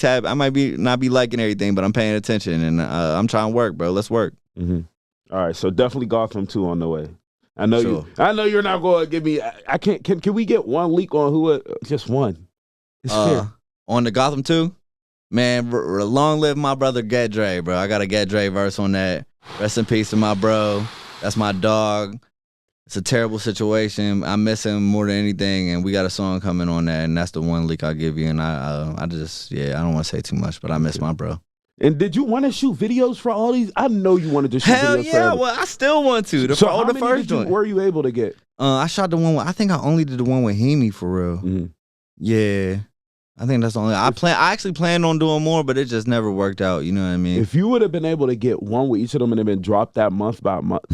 [SPEAKER 3] not be liking everything, but I'm paying attention, and I'm trying to work, bro. Let's work.
[SPEAKER 2] Mm-hmm. All right. So definitely Gotham 2 on the way. I know you're not going to give me. I can't. Can we get one leak on who? Just one. It's fair.
[SPEAKER 3] On the Gotham 2. Man, long live my brother Get Dre, bro. I got a Get Dre verse on that. Rest in peace to my bro. That's my dog. It's a terrible situation. I miss him more than anything, and we got a song coming on that, and that's the one leak I'll give you. And I don't want to say too much, but I miss my bro.
[SPEAKER 2] And did you want to shoot videos for all these? I know you wanted to shoot videos.
[SPEAKER 3] Hell yeah, well, I still want to.
[SPEAKER 2] How many were you able to get?
[SPEAKER 3] I shot the one I think I only did the one with Hemi for real.
[SPEAKER 2] Mm-hmm.
[SPEAKER 3] Yeah. I think that's the only. I actually planned on doing more, but it just never worked out. You know what I mean?
[SPEAKER 2] If you would have been able to get one with each of them and have been dropped that month by month,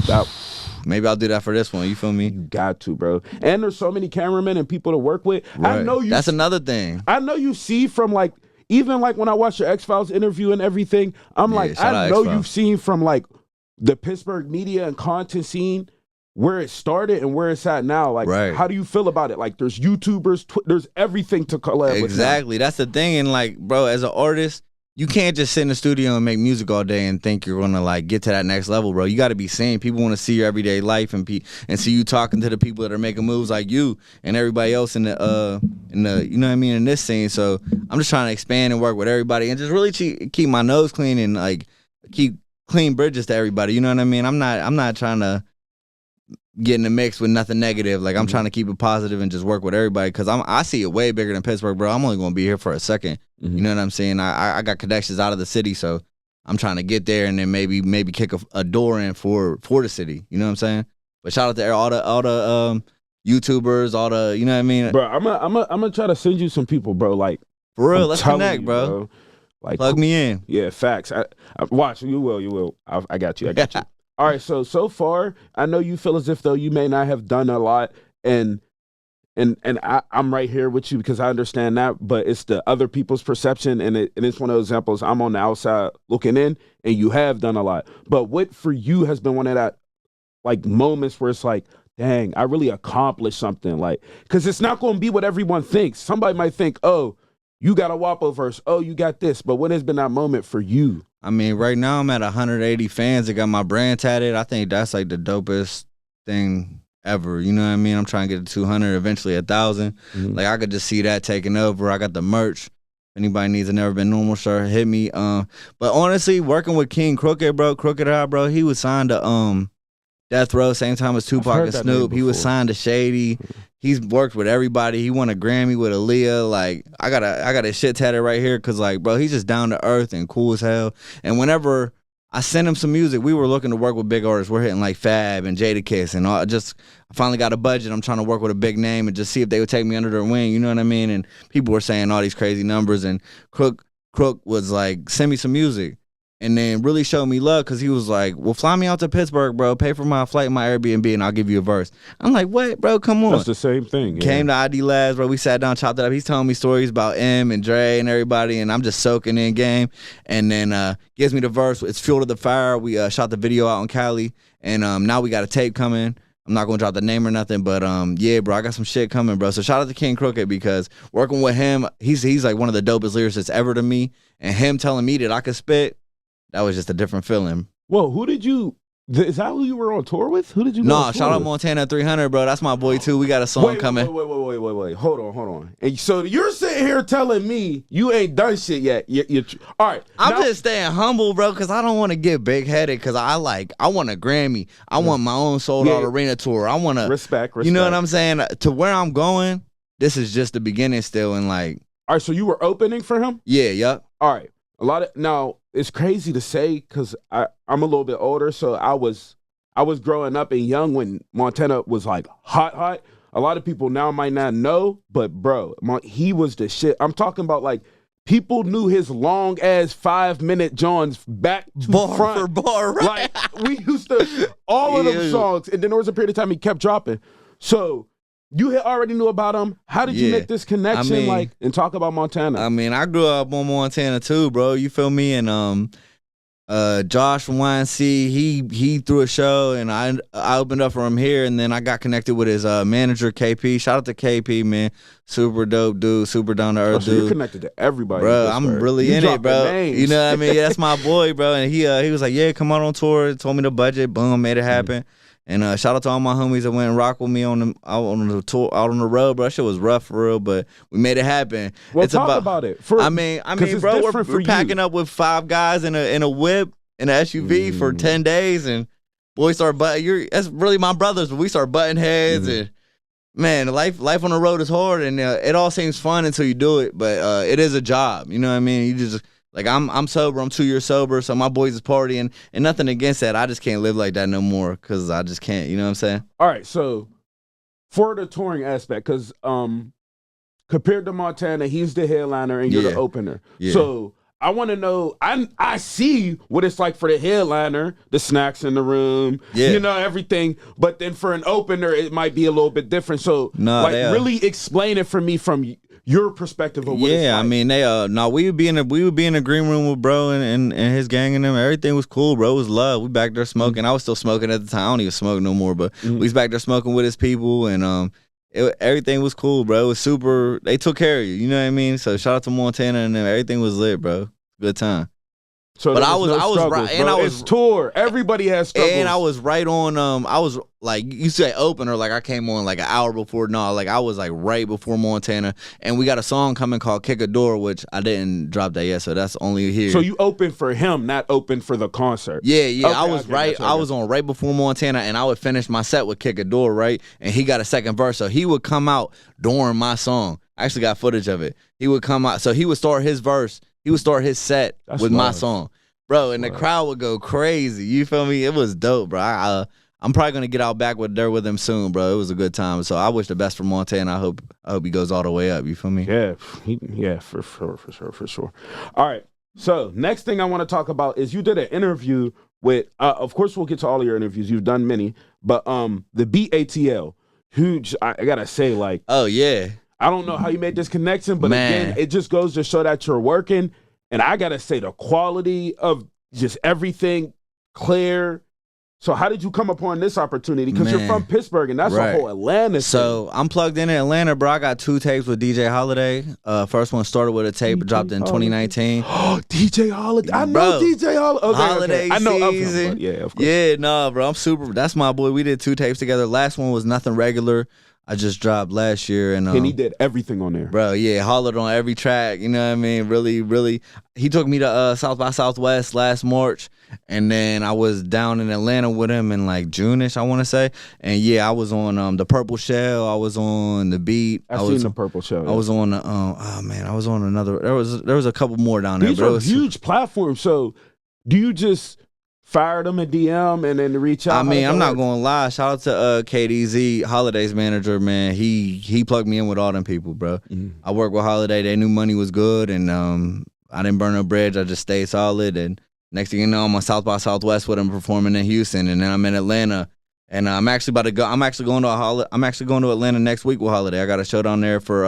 [SPEAKER 3] maybe I'll do that for this one. You feel me?
[SPEAKER 2] You got to, bro. And there's so many cameramen and people to work with.
[SPEAKER 3] Right.
[SPEAKER 2] I know you.
[SPEAKER 3] That's another thing.
[SPEAKER 2] I know you see from like even like when I watch your X-Files interview and everything. I'm like, I know you've seen from like the Pittsburgh media and content scene where it started and where it's at now. Like, how do you feel about it? Like, there's YouTubers, there's everything to collab with.
[SPEAKER 3] Exactly. That's the thing. And like, bro, as an artist, you can't just sit in the studio and make music all day and think you're gonna like get to that next level, bro. You got to be seen. People want to see your everyday life and see you talking to the people that are making moves like you and everybody else in the you know what I mean, in this scene. So I'm just trying to expand and work with everybody and just really keep my nose clean and like keep clean bridges to everybody. You know what I mean? I'm not trying to get in the mix with nothing negative. Like I'm trying to keep it positive and just work with everybody because I see it way bigger than Pittsburgh, bro. I'm only gonna be here for a second. You know what I'm saying? I got connections out of the city, so I'm trying to get there and then maybe kick a door in for the city. You know what I'm saying? But shout out to all the YouTubers, all the, you know what I mean?
[SPEAKER 2] Bro, I'm gonna try to send you some people, bro. Like
[SPEAKER 3] for real, let's connect, bro.
[SPEAKER 2] Like
[SPEAKER 3] plug me in.
[SPEAKER 2] Yeah, facts. I watch. You will. I got you. All right. So far, I know you feel as if though you may not have done a lot, and I'm right here with you because I understand that, but it's the other people's perception, and it's one of those examples. I'm on the outside looking in, and you have done a lot. But what for you has been one of that like moments where it's like, dang, I really accomplished something. Like, because it's not going to be what everyone thinks. Somebody might think, oh, you got a WAPO verse. Oh, you got this. But what has been that moment for you?
[SPEAKER 3] I mean, right now I'm at 180 fans that got my brand tatted. I think that's like the dopest thing ever. You know what I mean? I'm trying to get to 200, eventually 1,000. Like I could just see that taking over. I got the merch. If anybody needs a Never Been Normal shirt, hit me. But honestly, working with King Crooked, bro, Crooked Eye, bro, he was signed to Death Row, same time as Tupac and Snoop. He was signed to Shady. He's worked with everybody. He won a Grammy with Aaliyah. Like I got a shit tatted right here because like, bro, he's just down to earth and cool as hell. And whenever I sent him some music, we were looking to work with big artists. We're hitting like Fab and Jadakiss and all. I finally got a budget. I'm trying to work with a big name and just see if they would take me under their wing. You know what I mean? And people were saying all these crazy numbers. And Crook was like, send me some music. And then really showed me love because he was like, well, fly me out to Pittsburgh, bro. Pay for my flight and my Airbnb, and I'll give you a verse. I'm like, what, bro? Come on.
[SPEAKER 2] That's the same thing. Yeah.
[SPEAKER 3] Came to ID Labs, bro. We sat down, chopped it up. He's telling me stories about M and Dre and everybody, and I'm just soaking in game. And then gives me the verse. It's Fuel to the Fire. We shot the video out in Cali, and now we got a tape coming. I'm not going to drop the name or nothing, but yeah, bro, I got some shit coming, bro. So shout out to King Crooked because working with him, he's like one of the dopest lyricists ever to me. And him telling me that I could spit, that was just a different feeling.
[SPEAKER 2] Whoa, is that who you were on tour with? Who did you go on tour
[SPEAKER 3] shout out
[SPEAKER 2] with?
[SPEAKER 3] Montana 300, bro. That's my boy, too. We got a song coming.
[SPEAKER 2] Wait. Hold on. And so you're sitting here telling me you ain't done shit yet. All right.
[SPEAKER 3] I'm just staying humble, bro, because I don't want to get big-headed because I want a Grammy. I want my own sold-out arena tour. I want to...
[SPEAKER 2] Respect.
[SPEAKER 3] You know what I'm saying? To where I'm going, this is just the beginning still. And like...
[SPEAKER 2] All right, so you were opening for him?
[SPEAKER 3] Yeah, yup.
[SPEAKER 2] All right. Now, it's crazy to say because I'm a little bit older, so I was growing up and young when Montana was like hot. A lot of people now might not know, but bro, he was the shit. I'm talking about like people knew his long ass 5-minute Johns back to
[SPEAKER 3] bar
[SPEAKER 2] front
[SPEAKER 3] for bar, right?
[SPEAKER 2] Like we used to all of them songs, and then there was a period of time he kept dropping. So you had already knew about him. How did you make this connection, and talk about Montana?
[SPEAKER 3] I mean, I grew up on Montana too, bro. You feel me? And Josh from YNC, he threw a show, and I opened up for him here, and then I got connected with his manager KP. Shout out to KP, man. Super dope dude, super down to earth
[SPEAKER 2] so
[SPEAKER 3] dude.
[SPEAKER 2] You're connected to everybody,
[SPEAKER 3] bro. I'm really in it, bro. You know what I mean? Yeah, that's my boy, bro. And he was like, yeah, come on tour. Told me the budget. Boom, made it happen. And shout out to all my homies that went and rocked with me out on the tour, out on the road, bro. That shit was rough for real, but we made it happen.
[SPEAKER 2] Well, talk about it.
[SPEAKER 3] I mean, bro, we're packing up with 5 guys in a whip in an SUV for 10 days, and boys start that's really my brothers, but we start butting heads, and man, life on the road is hard, and it all seems fun until you do it, but it is a job. You know what I mean? You just. Like, I'm sober. I'm 2 years sober, so my boys is partying. And nothing against that. I just can't live like that no more because I just can't. You know what I'm saying?
[SPEAKER 2] All right, so for the touring aspect, because compared to Montana, he's the headliner and you're the opener. Yeah. So I want to know, I see what it's like for the headliner, the snacks in the room, everything. But then for an opener, it might be a little bit different. So really explain it for me from your perspective of what it's like.
[SPEAKER 3] I mean, we would be in the green room with bro and his gang and them. Everything was cool, bro. It was love. We back there smoking. I was still smoking at the time. I don't even smoke no more, but we was back there smoking with his people, and everything was cool, bro. It was super. They took care of you. You know what I mean? So shout out to Montana and them. Everything was lit, bro. Good time.
[SPEAKER 2] So
[SPEAKER 3] But
[SPEAKER 2] there
[SPEAKER 3] I was
[SPEAKER 2] struggles,
[SPEAKER 3] right,
[SPEAKER 2] bro.
[SPEAKER 3] and I was
[SPEAKER 2] it's tour. Everybody has struggles.
[SPEAKER 3] And I was right on. I was like, you say opener, like I came on like an hour before. No, like I was like right before Montana, and we got a song coming called "Kick a Door," which I didn't drop that yet, so that's only here.
[SPEAKER 2] So you open for him, not open for the concert.
[SPEAKER 3] Yeah,
[SPEAKER 2] Okay,
[SPEAKER 3] I was right. I was on right before Montana, and I would finish my set with "Kick a Door," right, and he got a second verse, so he would come out during my song. I actually got footage of it. He would come out, so he would start his verse. He would start his set with my song. Bro, and the crowd would go crazy. You feel me? It was dope, bro. I'm probably gonna get out back there with him soon, bro. It was a good time. So I wish the best for Montana. I hope he goes all the way up. You feel me?
[SPEAKER 2] Yeah, for sure. All right. So next thing I want to talk about is you did an interview with. Of course, we'll get to all of your interviews. You've done many, but the BATL, huge. I gotta say, like,
[SPEAKER 3] oh yeah.
[SPEAKER 2] I don't know how you made this connection, but
[SPEAKER 3] Man.
[SPEAKER 2] again, it just goes to show that you're working. And I gotta say, the quality of just everything, clear. So how did you come upon this opportunity? Because you're from Pittsburgh, and that's a whole Atlanta
[SPEAKER 3] So I'm plugged in Atlanta, bro. I got 2 tapes with DJ Holiday. First one started with a tape, dropped in 2019.
[SPEAKER 2] Oh, DJ Holiday. I know
[SPEAKER 3] Bro,
[SPEAKER 2] DJ Holiday. Okay,
[SPEAKER 3] Holiday
[SPEAKER 2] I know of
[SPEAKER 3] season.
[SPEAKER 2] him, yeah, of course.
[SPEAKER 3] Yeah, no, bro. I'm super. That's my boy. We did 2 tapes together. Last one was Nothing Regular. I just dropped last year, and
[SPEAKER 2] he did everything on there,
[SPEAKER 3] bro. Yeah, hollered on every track. You know what I mean? Really, really. He took me to South by Southwest last March, and then I was down in Atlanta with him in like June-ish, I want to say. And yeah, I was on the Purple Shell. I was on the Beat.
[SPEAKER 2] I seen the Purple Shell.
[SPEAKER 3] I was on I was on another. There was a couple more down there.
[SPEAKER 2] These are huge platforms. So do you just fire them a DM and then reach out?
[SPEAKER 3] I mean, I'm not gonna lie. Shout out to KDZ, Holiday's manager, man. He plugged me in with all them people, bro.
[SPEAKER 2] Mm-hmm.
[SPEAKER 3] I worked with Holiday. They knew money was good, and I didn't burn a bridge. I just stayed solid. And next thing you know, I'm on South by Southwest with him performing in Houston, and then I'm in Atlanta. And I'm actually about to go. I'm actually going to Atlanta next week with Holiday. I got a show down there for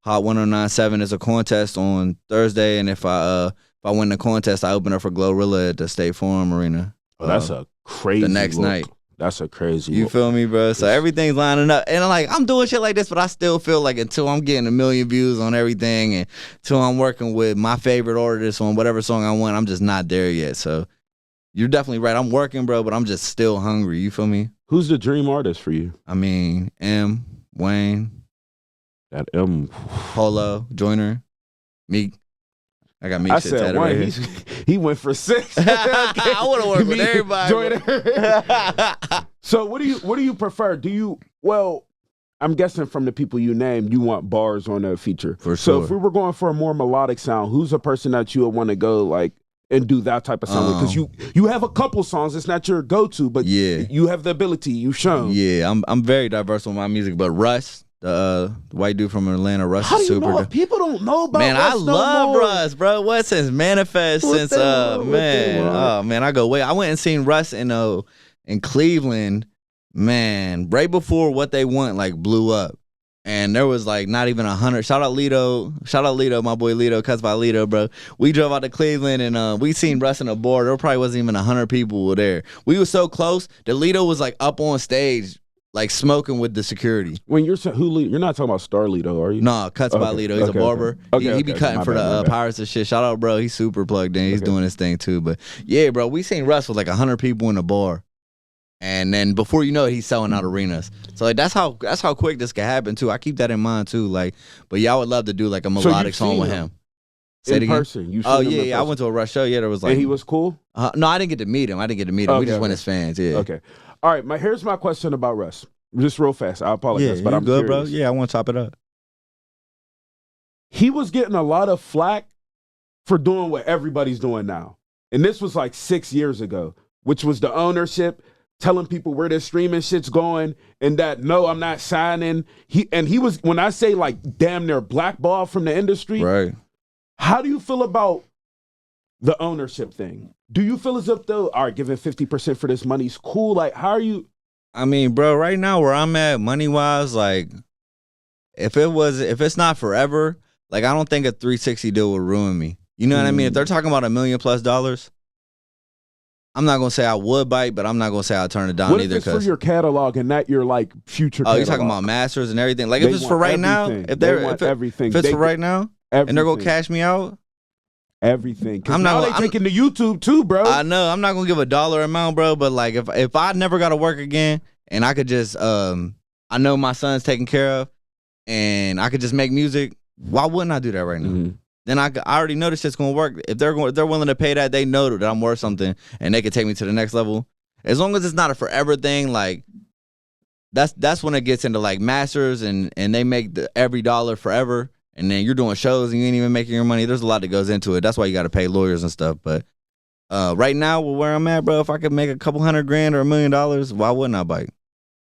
[SPEAKER 3] Hot 1097. It's a contest on Thursday, and if I win the contest, I open up for Glorilla at the State Farm Arena.
[SPEAKER 2] Oh, that's a crazy
[SPEAKER 3] the next
[SPEAKER 2] look.
[SPEAKER 3] night.
[SPEAKER 2] That's a crazy
[SPEAKER 3] You
[SPEAKER 2] look.
[SPEAKER 3] feel me, bro? So everything's lining up. And I'm doing shit like this, but I still feel like until I'm getting 1 million views on everything and until I'm working with my favorite artist on whatever song I want, I'm just not there yet. So you're definitely right. I'm working, bro, but I'm just still hungry. You feel me?
[SPEAKER 2] Who's the dream artist for you?
[SPEAKER 3] I mean, Wayne.
[SPEAKER 2] That M.
[SPEAKER 3] Polo, Joyner, Meek. I got Meek shit
[SPEAKER 2] said
[SPEAKER 3] tatted
[SPEAKER 2] one.
[SPEAKER 3] right here.
[SPEAKER 2] He went for 6.
[SPEAKER 3] I want to work with everybody.
[SPEAKER 2] So what do you prefer? I'm guessing from the people you named, you want bars on a feature.
[SPEAKER 3] For
[SPEAKER 2] So
[SPEAKER 3] sure.
[SPEAKER 2] if we were going for a more melodic sound, who's a person that you would want to go like and do that type of sound? Because you have a couple songs, it's not your go-to, but
[SPEAKER 3] yeah,
[SPEAKER 2] you have the ability, you've shown.
[SPEAKER 3] Yeah, I'm very diverse with my music, but Russ, the white dude from Atlanta, Russ
[SPEAKER 2] How
[SPEAKER 3] is
[SPEAKER 2] do you
[SPEAKER 3] super.
[SPEAKER 2] know? People don't know about
[SPEAKER 3] Man,
[SPEAKER 2] Russ
[SPEAKER 3] I
[SPEAKER 2] no
[SPEAKER 3] love
[SPEAKER 2] more.
[SPEAKER 3] Russ, bro. What since Manifest? Since man, I go way. I went and seen Russ in Cleveland, man, right before What They Want blew up. And there was not even 100. Shout out Lito, my boy Lito, cuts by Lito, bro. We drove out to Cleveland and we seen Russ in a bar. There probably wasn't even 100 people were there. We were so close that Lito was up on stage, smoking with the security.
[SPEAKER 2] When you're you're not talking about Star Lito, are you?
[SPEAKER 3] No, cuts by Lito. He's a barber. He be cutting for the Pirates and shit. Shout out, bro. He's super plugged in. He's doing his thing too. But yeah, bro, we seen Russ with 100 people in the bar. And then before you know it, he's selling out arenas. So that's how quick this can happen too. I keep that in mind too. But yeah, I would love to do a melodic song with him. Say it
[SPEAKER 2] in
[SPEAKER 3] again.
[SPEAKER 2] person.
[SPEAKER 3] Oh yeah, I went to a Rush show. Yeah, there was
[SPEAKER 2] and he was cool.
[SPEAKER 3] No, I didn't get to meet him. We just went as fans. Yeah.
[SPEAKER 2] Okay. All right. Here's my question about Russ. Just real fast. I apologize, but I'm
[SPEAKER 3] good,
[SPEAKER 2] curious.
[SPEAKER 3] bro. Yeah, I want to chop it up.
[SPEAKER 2] He was getting a lot of flack for doing what everybody's doing now, and this was 6 years ago, which was the ownership. Telling people where their streaming shit's going and that, no, I'm not signing. He was, when I say damn near blackballed from the industry.
[SPEAKER 3] Right.
[SPEAKER 2] How do you feel about the ownership thing? Do you feel as if though, all right, giving 50% for this money's cool? How are you?
[SPEAKER 3] I mean, bro, right now where I'm at money wise, if it's not forever, I don't think a 360 deal would ruin me. You know what I mean? If they're talking about $1 million+, I'm not gonna say I would bite, but I'm not gonna say I'll turn it down
[SPEAKER 2] what
[SPEAKER 3] either.
[SPEAKER 2] If it's for your catalog and not your future.
[SPEAKER 3] Oh, you're talking about masters and everything. If it's for right now, if it's for right now, and they're gonna cash me out,
[SPEAKER 2] everything. Cause now they taking to YouTube too, bro.
[SPEAKER 3] I know. I'm not gonna give a dollar amount, bro. But like, if I never got to work again, and I could just, I know my son's taken care of, and I could just make music. Why wouldn't I do that right now?
[SPEAKER 2] Mm-hmm.
[SPEAKER 3] Then I already know this shit's gonna work. If they're willing to pay that, they know that I'm worth something, and they can take me to the next level. As long as it's not a forever thing, like that's when it gets into like masters, and they make every dollar forever. And then you're doing shows and you ain't even making your money. There's a lot that goes into it. That's why you got to pay lawyers and stuff. But right now, where I'm at, bro, if I could make a couple $100,000 or $1 million, why wouldn't I bike?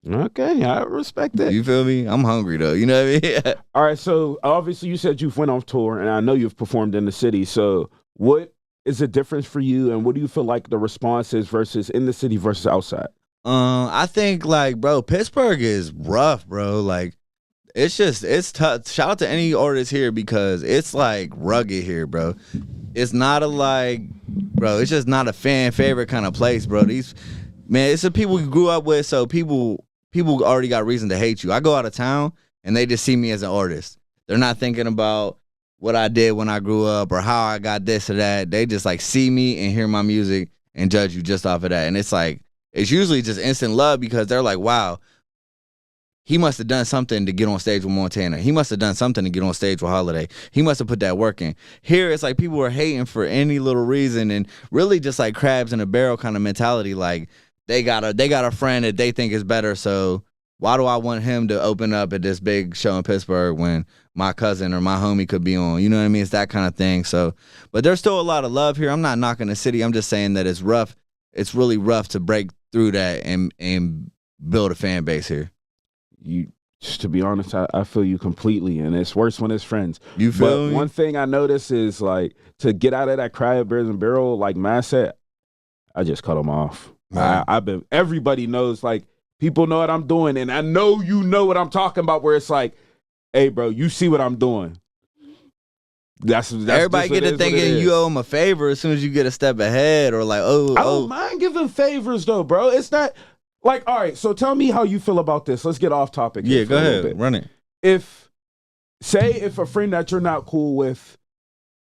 [SPEAKER 2] Okay, I respect that.
[SPEAKER 3] You feel me? I'm hungry though. You know what I mean?
[SPEAKER 2] All right, so obviously you said you've went off tour, and I know you've performed in the city. So what is the difference for you, and what do you feel like the response is versus in the city versus outside?
[SPEAKER 3] I think like, bro, Pittsburgh is rough, bro. Like, it's tough. Shout out to any artist here because it's like rugged here, bro. It's not it's just not a fan favorite kind of place, bro. It's the people you grew up with, so people already got reason to hate you. I go out of town and they just see me as an artist. They're not thinking about what I did when I grew up or how I got this or that. They just like see me and hear my music and judge you just off of that. And it's like, it's usually just instant love because they're like, wow, he must have done something to get on stage with Montana. He must have done something to get on stage with Holiday. He must have put that work in. Here, it's like people are hating for any little reason and really just like crabs in a barrel kind of mentality. Like they got a friend that they think is better, so why do I want him to open up at this big show in Pittsburgh when my cousin or my homie could be on? You know what I mean? It's that kind of thing. So, but there's still a lot of love here. I'm not knocking the city. I'm just saying that it's rough. It's really rough to break through that and build a fan base here.
[SPEAKER 2] To be honest, I feel you completely, and it's worse when it's friends.
[SPEAKER 3] You feel me?
[SPEAKER 2] One thing I notice is like to get out of that crab bears and barrel, like Mase said, I just cut them off. Right. Everybody knows, like people know what I'm doing, and I know you know what I'm talking about. Where it's like, hey, bro, you see what I'm doing. That's
[SPEAKER 3] everybody get to thinking you owe them a favor as soon as you get a step ahead, or like,
[SPEAKER 2] I don't mind giving favors though, bro. It's not. Like, all right, so tell me how you feel about this. Let's get off topic.
[SPEAKER 3] Yeah, go ahead. Run it.
[SPEAKER 2] If a friend that you're not cool with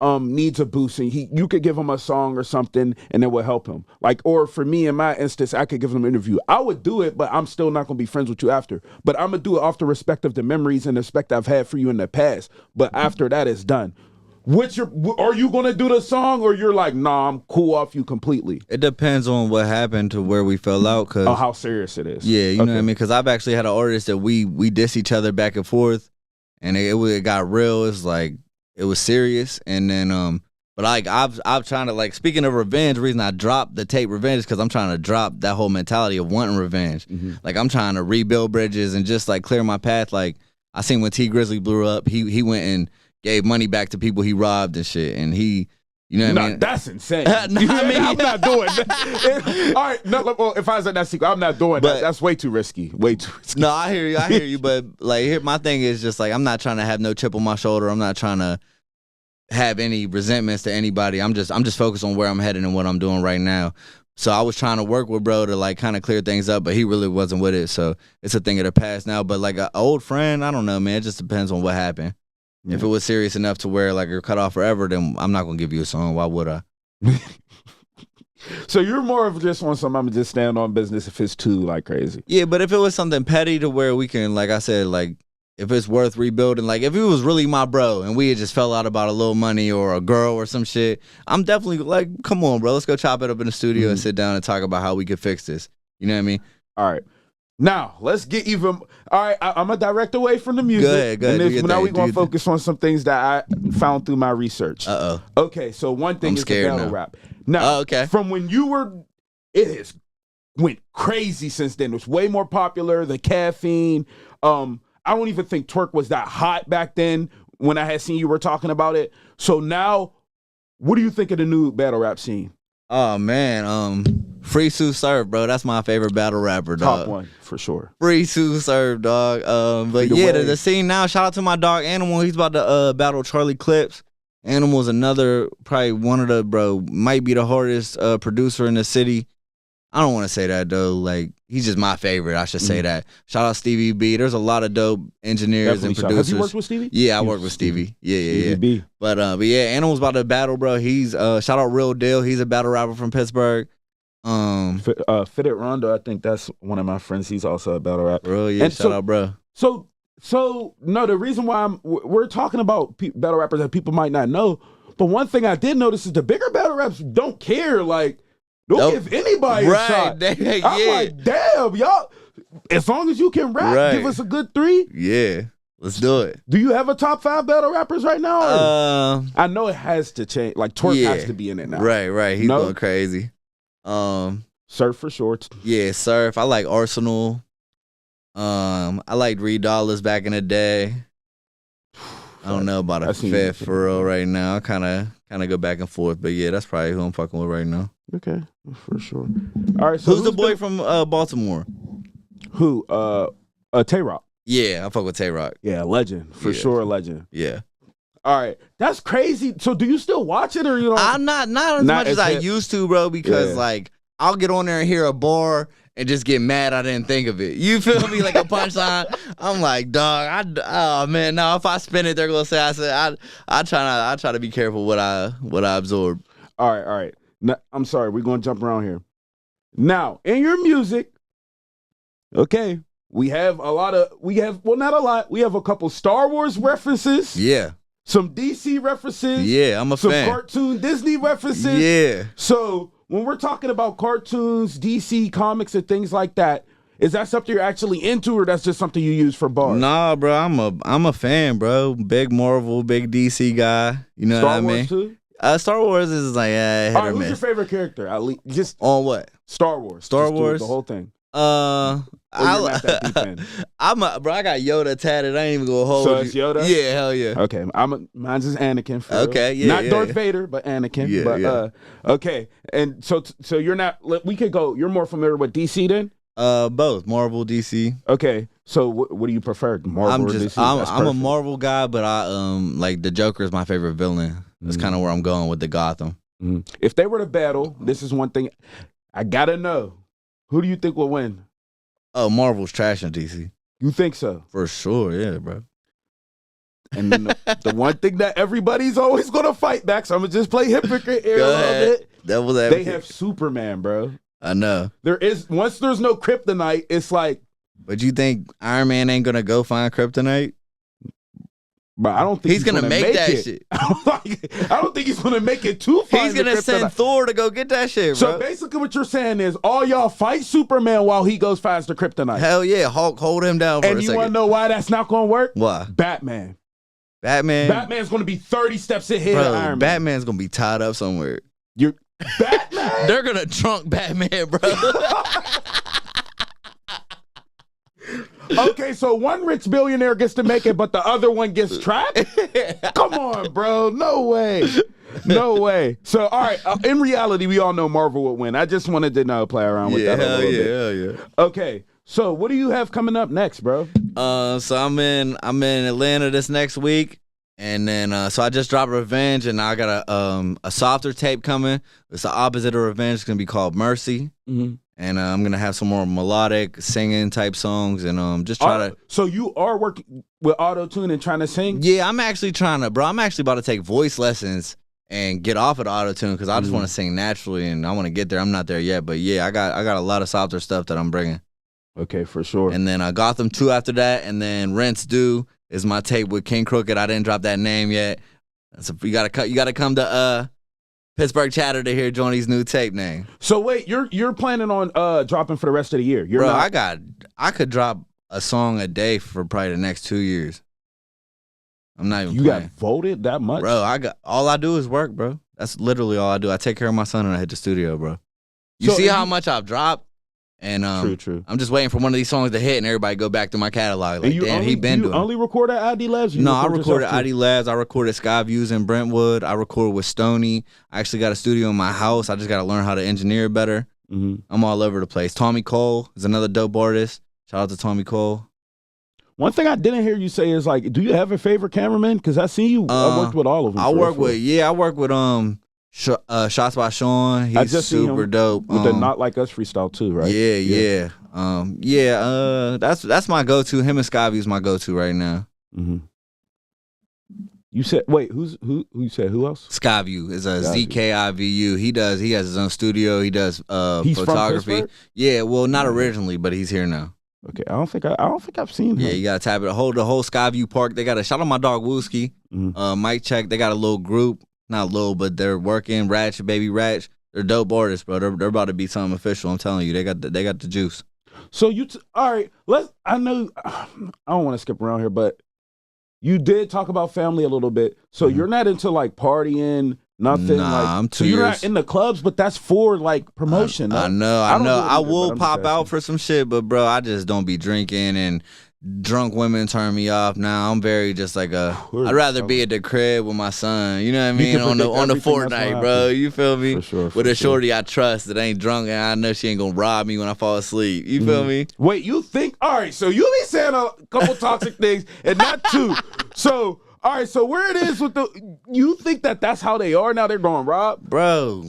[SPEAKER 2] needs a boost and you could give him a song or something and it will help him. Like, or for me, in my instance, I could give him an interview. I would do it, but I'm still not going to be friends with you after. But I'm going to do it off the respect of the memories and the respect I've had for you in the past. But after that is done. Are you gonna do the song, or you're like, nah, I'm cool off you completely?
[SPEAKER 3] It depends on what happened to where we fell out. Cause
[SPEAKER 2] how serious it is.
[SPEAKER 3] Yeah, you know what I mean. Because I've actually had an artist that we diss each other back and forth, and it got real. It's like it was serious, and then but like I've trying to, like, speaking of revenge, the reason I dropped the tape Revenge is because I'm trying to drop that whole mentality of wanting revenge. Mm-hmm. Like I'm trying to rebuild bridges and just like clear my path. Like I seen when T Grizzly blew up, he went and gave money back to people he robbed and shit, and he, you know what I mean?
[SPEAKER 2] That's insane. I mean, I'm not doing that. All right, no, well, if I was at that secret, I'm not doing that. That's way too risky. Way too risky.
[SPEAKER 3] No, I hear you, but like, here, my thing is just like, I'm not trying to have no chip on my shoulder. I'm not trying to have any resentments to anybody. I'm just focused on where I'm headed and what I'm doing right now. So I was trying to work with bro to like kind of clear things up, but he really wasn't with it. So it's a thing of the past now. But like an old friend, I don't know, man. It just depends on what happened. Yeah. If it was serious enough to where like you're cut off forever, then I'm not gonna give you a song. Why would I?
[SPEAKER 2] So you're more of just on some, I'm just stand on business if it's too like crazy.
[SPEAKER 3] Yeah, but if it was something petty to where we can, like I said, like if it's worth rebuilding, like if he was really my bro and we had just fell out about a little money or a girl or some shit, I'm definitely like, come on, bro, let's go chop it up in the studio and sit down and talk about how we could fix this. You know what I mean?
[SPEAKER 2] All right. Now, let's get even... All right, I'm going to direct away from the music.
[SPEAKER 3] Go ahead.
[SPEAKER 2] And now we're going to focus on some things that I found through my research.
[SPEAKER 3] Uh-oh.
[SPEAKER 2] Okay, so one thing is the battle rap. Now,
[SPEAKER 3] okay.
[SPEAKER 2] From when you were... It has went crazy since then. It was way more popular, the caffeine. I don't even think twerk was that hot back then when I had seen you were talking about it. So now, what do you think of the new battle rap scene?
[SPEAKER 3] Oh, man, Free Sue Surf, bro. That's my favorite battle rapper, dog.
[SPEAKER 2] Top one, for sure.
[SPEAKER 3] Free Sue Surf, dog. But yeah, the scene now, shout out to my dog Animal. He's about to battle Charlie Clips. Animal's another, probably one of the, bro, might be the hardest producer in the city. I don't want to say that though. Like he's just my favorite. I should say that. Shout out Stevie B. There's a lot of dope engineers and producers.
[SPEAKER 2] Have you worked with Stevie?
[SPEAKER 3] Yeah, I worked with Stevie. Yeah.
[SPEAKER 2] B.
[SPEAKER 3] But yeah, Animal's about to battle, bro. He's shout out Real Deal. He's a battle rapper from Pittsburgh.
[SPEAKER 2] Fitted Rondo, I think that's one of my friends. He's also a battle rapper.
[SPEAKER 3] Bro, yeah, shout out, bro.
[SPEAKER 2] So no, the reason why we're talking about battle rappers that people might not know, but one thing I did notice is the bigger battle raps don't care. Like, don't give anybody a shot. I'm like, damn, y'all. As long as you can rap, give us a good 3.
[SPEAKER 3] Yeah, let's do it.
[SPEAKER 2] Do you have a top 5 battle rappers right now? I know it has to change. Like, Twerk has to be in it now.
[SPEAKER 3] Right. He's going crazy.
[SPEAKER 2] Surf for short.
[SPEAKER 3] Yeah, Surf. I like Arsenal. I liked Reed Dollars back in the day. I don't know about a fifth for real right now. I kind of go back and forth, but yeah, that's probably who I'm fucking with right now.
[SPEAKER 2] Okay, for sure. All right, so
[SPEAKER 3] who's the boy from Baltimore?
[SPEAKER 2] Who? Tay-Rock.
[SPEAKER 3] Yeah, I fuck with Tay-Rock.
[SPEAKER 2] Yeah, legend for sure, legend.
[SPEAKER 3] Yeah.
[SPEAKER 2] All right, that's crazy. So, do you still watch it, or you know?
[SPEAKER 3] I'm not as much as I used to, bro. Because like I'll get on there and hear a bar and just get mad I didn't think of it. You feel me? Like a punchline. I'm like, dog. Oh man, no. If I spin it, they're gonna say I said. I try to be careful what I absorb.
[SPEAKER 2] All right. Now, I'm sorry. We're gonna jump around here. Now, in your music, okay, we have not a lot. We have a couple Star Wars references.
[SPEAKER 3] Yeah.
[SPEAKER 2] Some DC references.
[SPEAKER 3] Yeah, I'm a fan.
[SPEAKER 2] Some cartoon Disney references.
[SPEAKER 3] Yeah.
[SPEAKER 2] So when we're talking about cartoons, DC comics, and things like that, is that something you're actually into, or that's just something you use for bars?
[SPEAKER 3] Nah, bro, I'm a fan, bro. Big Marvel, big DC guy. You know what I mean?
[SPEAKER 2] Star Wars too?
[SPEAKER 3] Star Wars is like hit
[SPEAKER 2] all right,
[SPEAKER 3] or miss.
[SPEAKER 2] Who's your favorite character? Just
[SPEAKER 3] on what?
[SPEAKER 2] Star Wars.
[SPEAKER 3] Star Wars,
[SPEAKER 2] the whole thing.
[SPEAKER 3] I got Yoda tatted. I ain't even gonna hold you.
[SPEAKER 2] So it's Yoda?
[SPEAKER 3] Yeah, hell yeah.
[SPEAKER 2] Okay, mine's is Anakin.
[SPEAKER 3] Okay, yeah,
[SPEAKER 2] not Darth Vader, but Anakin.
[SPEAKER 3] Yeah,
[SPEAKER 2] but okay, and so you're not. We could go. You're more familiar with DC then?
[SPEAKER 3] Both Marvel, DC.
[SPEAKER 2] Okay, so what do you prefer, Marvel or DC?
[SPEAKER 3] I'm a Marvel guy, but I like the Joker is my favorite villain. That's kind of where I'm going with the Gotham.
[SPEAKER 2] If they were to battle, this is one thing I gotta know. Who do you think will win?
[SPEAKER 3] Oh, Marvel's trash in DC.
[SPEAKER 2] You think so?
[SPEAKER 3] For sure, yeah, bro.
[SPEAKER 2] And then the one thing that everybody's always gonna fight back, so I'm gonna just play hypocrite here a little bit.
[SPEAKER 3] Devil's
[SPEAKER 2] They
[SPEAKER 3] advocate.
[SPEAKER 2] have Superman, bro.
[SPEAKER 3] I know.
[SPEAKER 2] Once there's no kryptonite, it's like.
[SPEAKER 3] But you think Iron Man ain't gonna go find kryptonite?
[SPEAKER 2] But I don't think
[SPEAKER 3] he's gonna make that shit.
[SPEAKER 2] I don't think he's gonna make it too far.
[SPEAKER 3] He's gonna send Thor to go get that shit, bro.
[SPEAKER 2] So basically, what you're saying is all y'all fight Superman while he goes finds the kryptonite.
[SPEAKER 3] Hell yeah, Hulk, hold him down for a second.
[SPEAKER 2] And you wanna know why that's not gonna work?
[SPEAKER 3] Why?
[SPEAKER 2] Batman's gonna be 30 steps ahead of Iron Man.
[SPEAKER 3] Batman's gonna be tied up somewhere.
[SPEAKER 2] You're Batman?
[SPEAKER 3] They're gonna trunk Batman, bro.
[SPEAKER 2] Okay, so one rich billionaire gets to make it, but the other one gets trapped? Come on, bro. No way. No way. So, all right, in reality, we all know Marvel would win. I just wanted to play around with that a little bit.
[SPEAKER 3] Hell yeah.
[SPEAKER 2] Okay, so what do you have coming up next, bro?
[SPEAKER 3] So I'm in Atlanta this next week. And then, so I just dropped Revenge, and I got a softer tape coming. It's the opposite of Revenge. It's going to be called Mercy. Mm-hmm. And I'm going to have some more melodic singing type songs and just try to...
[SPEAKER 2] So you are working with auto-tune and trying to sing?
[SPEAKER 3] Yeah, I'm actually about to take voice lessons and get off of the auto-tune because I just want to sing naturally and I want to get there. I'm not there yet, but yeah, I got a lot of softer stuff that I'm bringing.
[SPEAKER 2] Okay, for sure.
[SPEAKER 3] And then Gotham 2 after that, and then Rents Due is my tape with King Crooked. I didn't drop that name yet. So you gotta come to Pittsburgh Chatter to hear Johnny's new tape name.
[SPEAKER 2] So wait, you're planning on dropping for the rest of the year?
[SPEAKER 3] Bro, I could drop a song a day for probably the next 2 years. I'm not even playing.
[SPEAKER 2] Got voted that much?
[SPEAKER 3] Bro, all I do is work, bro. That's literally all I do. I take care of my son and I hit the studio, bro. You see how much I've dropped? And
[SPEAKER 2] true.
[SPEAKER 3] I'm just waiting for one of these songs to hit and everybody go back to my catalog. Like, damn, he been doing.
[SPEAKER 2] You only record at ID Labs?
[SPEAKER 3] No, I recorded at ID Labs. I recorded Skyviews in Brentwood. I recorded with Stoney. I actually got a studio in my house. I just got to learn how to engineer better. Mm-hmm. I'm all over the place. Tommy Cole is another dope artist. Shout out to Tommy Cole.
[SPEAKER 2] One thing I didn't hear you say is like, do you have a favorite cameraman? Because I see you. I worked with all of them.
[SPEAKER 3] I work with Shots by Sean.
[SPEAKER 2] I
[SPEAKER 3] He's
[SPEAKER 2] just seen
[SPEAKER 3] super
[SPEAKER 2] him
[SPEAKER 3] dope.
[SPEAKER 2] with the Not Like Us freestyle too, right?
[SPEAKER 3] Yeah. That's my go-to. Him and Skyview's my go-to right now.
[SPEAKER 2] Mm-hmm. You said wait, who you said who else?
[SPEAKER 3] Skyview is a ZKIVU. He has his own studio. He does
[SPEAKER 2] He's
[SPEAKER 3] photography.
[SPEAKER 2] From Pittsburgh?
[SPEAKER 3] Yeah, well, not originally, but he's here now.
[SPEAKER 2] Okay, I don't think I've seen him.
[SPEAKER 3] Yeah, you gotta tap it. The whole Skyview Park. They got a shout out my dog Wooski. Mike Check. They got a little group, not little, but they're working. Ratchet, baby Ratch. They're dope artists, bro. They're about to be something official. I'm telling you, they got the juice.
[SPEAKER 2] So all right. I know I don't want to skip around here, but you did talk about family a little bit. So you're not into like partying. Nothing.
[SPEAKER 3] Nah, I'm 2
[SPEAKER 2] so you're
[SPEAKER 3] years.
[SPEAKER 2] not in the clubs, but that's for like promotion.
[SPEAKER 3] I know. I will pop out for some shit, but bro, I just don't be drinking, and drunk women turn me off. Now I'm very just like I'd rather be at the crib with my son. You know what I mean? On the Fortnite, bro. You feel me?
[SPEAKER 2] For sure.
[SPEAKER 3] With a shorty I trust that ain't drunk, and I know she ain't gonna rob me when I fall asleep. You feel me?
[SPEAKER 2] Wait, you think? All right. So you be saying a couple toxic things, and not two. So. All right, so where it is with you think that's how they are now? They're going rob?
[SPEAKER 3] Bro,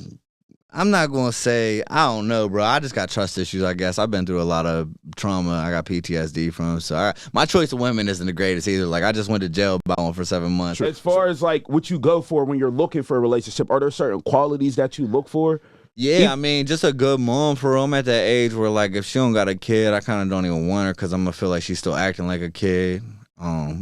[SPEAKER 3] I'm not going to say, I don't know, bro. I just got trust issues, I guess. I've been through a lot of trauma. I got PTSD from, so my choice of women isn't the greatest either. Like, I just went to jail about one for 7 months.
[SPEAKER 2] As far as, like, what you go for when you're looking for a relationship, are there certain qualities that you look for?
[SPEAKER 3] Yeah, I mean, just a good mom for her. I'm at that age where, like, if she don't got a kid, I kind of don't even want her because I'm going to feel like she's still acting like a kid.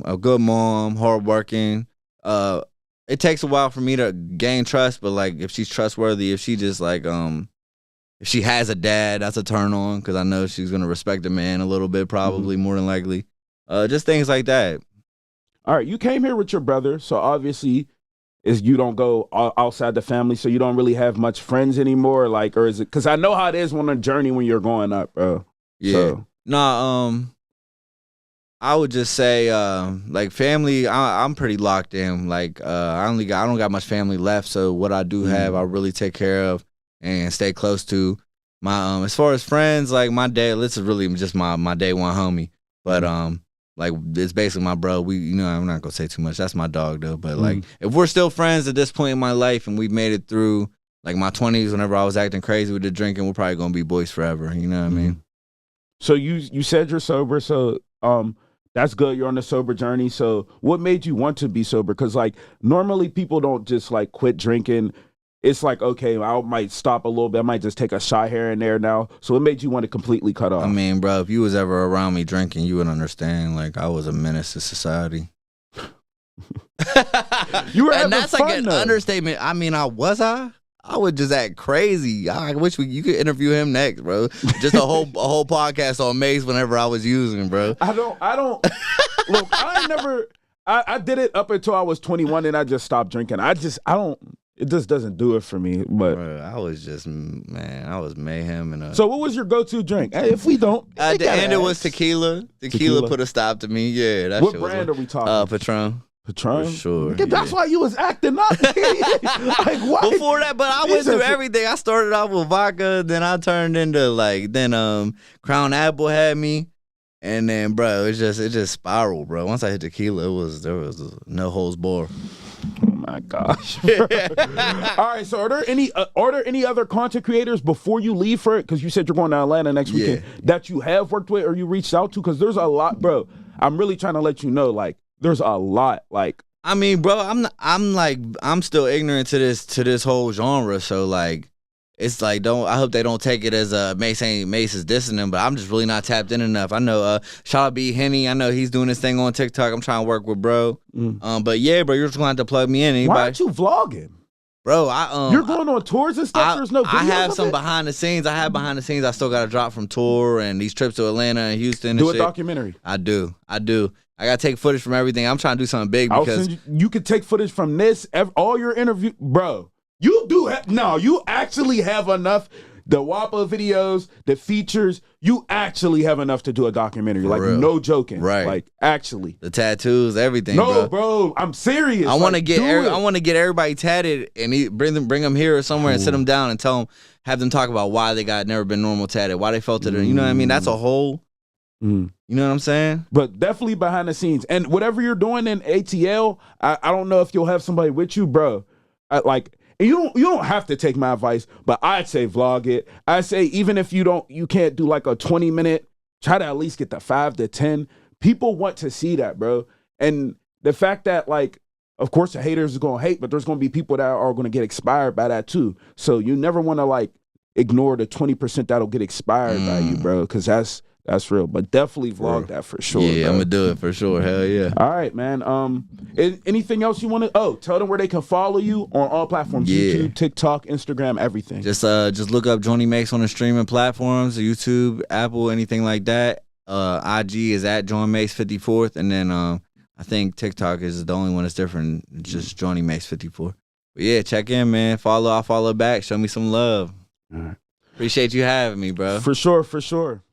[SPEAKER 3] A good mom, hardworking. It takes a while for me to gain trust, but like if she's trustworthy, if she just like if she has a dad, that's a turn on because I know she's gonna respect the man a little bit, probably more than likely. Just things like that.
[SPEAKER 2] All right, you came here with your brother, so obviously you don't go outside the family, so you don't really have much friends anymore. Like, or is it? Because I know how it is on a journey when you're growing up, bro.
[SPEAKER 3] Yeah.
[SPEAKER 2] So.
[SPEAKER 3] No. I would just say, like family. I'm pretty locked in. Like, I don't got much family left. So what I do have, I really take care of and stay close to. My as far as friends, like my day. This is really just my day one homie. But like it's basically my bro. I'm not gonna say too much. That's my dog though. But like, if we're still friends at this point in my life and we've made it through like my 20s, whenever I was acting crazy with the drinking, we're probably gonna be boys forever. You know what I mean?
[SPEAKER 2] So you said you're sober. So that's good. You're on the sober journey. So what made you want to be sober? Because like normally people don't just like quit drinking. It's like, okay, I might stop a little bit. I might just take a shot here and there now. So what made you want to completely cut off?
[SPEAKER 3] I mean, bro, if you was ever around me drinking, you would understand. Like I was a menace to society.
[SPEAKER 2] You were
[SPEAKER 3] and that's
[SPEAKER 2] fun,
[SPEAKER 3] like an
[SPEAKER 2] though.
[SPEAKER 3] understatement. I mean, I would just act crazy. I wish you could interview him next, bro. Just a whole podcast on Mase whenever I was using, bro.
[SPEAKER 2] I don't look, I did it up until I was 21 and I just stopped drinking. It just doesn't do it for me. But
[SPEAKER 3] bro, I was mayhem and
[SPEAKER 2] So what was your go-to drink? Hey, if we don't,
[SPEAKER 3] at the end it was tequila. Tequila put a stop to me. Yeah, that
[SPEAKER 2] what
[SPEAKER 3] shit
[SPEAKER 2] brand
[SPEAKER 3] was,
[SPEAKER 2] are we talking?
[SPEAKER 3] Patron.
[SPEAKER 2] Patron?
[SPEAKER 3] For sure.
[SPEAKER 2] That's why you was acting up. Like what?
[SPEAKER 3] Before that, but I went through everything. I started off with vodka, then I turned into Crown Apple had me, and then bro, it just spiraled, bro. Once I hit tequila, there was no holds barred.
[SPEAKER 2] Oh my gosh. All right, so are there any other content creators before you leave for it? Because you said you're going to Atlanta next weekend that you have worked with or you reached out to? Because there's a lot, bro. I'm really trying to let you know, like, there's a lot, like.
[SPEAKER 3] I mean, bro, I'm still ignorant to this whole genre, so like, it's like I hope they don't take it as Mase is dissing them, but I'm just really not tapped in enough. I know shout out B Henny, I know he's doing his thing on TikTok. I'm trying to work with bro. But yeah, bro, you're just gonna have to plug me in. Anybody?
[SPEAKER 2] Why aren't you vlogging?
[SPEAKER 3] Bro,
[SPEAKER 2] you're going on tours and stuff. There's no videos
[SPEAKER 3] I have some
[SPEAKER 2] of it?
[SPEAKER 3] behind the scenes. I still got to drop from tour and these trips to Atlanta and Houston. And
[SPEAKER 2] Do a
[SPEAKER 3] shit.
[SPEAKER 2] documentary.
[SPEAKER 3] I do. I got to take footage from everything. I'm trying to do something big because
[SPEAKER 2] you could take footage from this, all your interview, bro. You do you actually have enough. The WAPA videos, the features, you actually have enough to do a documentary.
[SPEAKER 3] For
[SPEAKER 2] like,
[SPEAKER 3] real.
[SPEAKER 2] no joking.
[SPEAKER 3] Right.
[SPEAKER 2] Like, actually.
[SPEAKER 3] the tattoos, everything.
[SPEAKER 2] No,
[SPEAKER 3] bro,
[SPEAKER 2] I'm serious.
[SPEAKER 3] I want to get
[SPEAKER 2] I
[SPEAKER 3] want to get everybody tatted and bring them here or somewhere and sit them down and have them talk about why they got never been normal tatted, why they felt it. You know what I mean? That's a whole. You know what I'm saying?
[SPEAKER 2] But definitely behind the scenes. And whatever you're doing in ATL, I don't know if you'll have somebody with you, bro. And you don't have to take my advice, but I'd say vlog it. I'd say even if you can't do like a 20-minute, try to at least get the 5 to 10. People want to see that, bro. And the fact that, like, of course the haters are gonna hate, but there's gonna be people that are gonna get inspired by that too. So you never want to like ignore the 20% that'll get inspired by you, bro, because that's real. But definitely vlog that for sure.
[SPEAKER 3] Yeah,
[SPEAKER 2] bro.
[SPEAKER 3] I'm gonna do it for sure. Hell yeah.
[SPEAKER 2] All right, man. Anything else you want to? Oh, tell them where they can follow you on all platforms:
[SPEAKER 3] Yeah.
[SPEAKER 2] YouTube, TikTok, Instagram, everything.
[SPEAKER 3] Just look up Johnny Mase on the streaming platforms, YouTube, Apple, anything like that. IG is at John Mase 54th, and then I think TikTok is the only one that's different. It's just Johnny Mase 54. But yeah, check in, man. I'll follow back. Show me some love.
[SPEAKER 2] All right.
[SPEAKER 3] Appreciate you having me, bro.
[SPEAKER 2] For sure, for sure.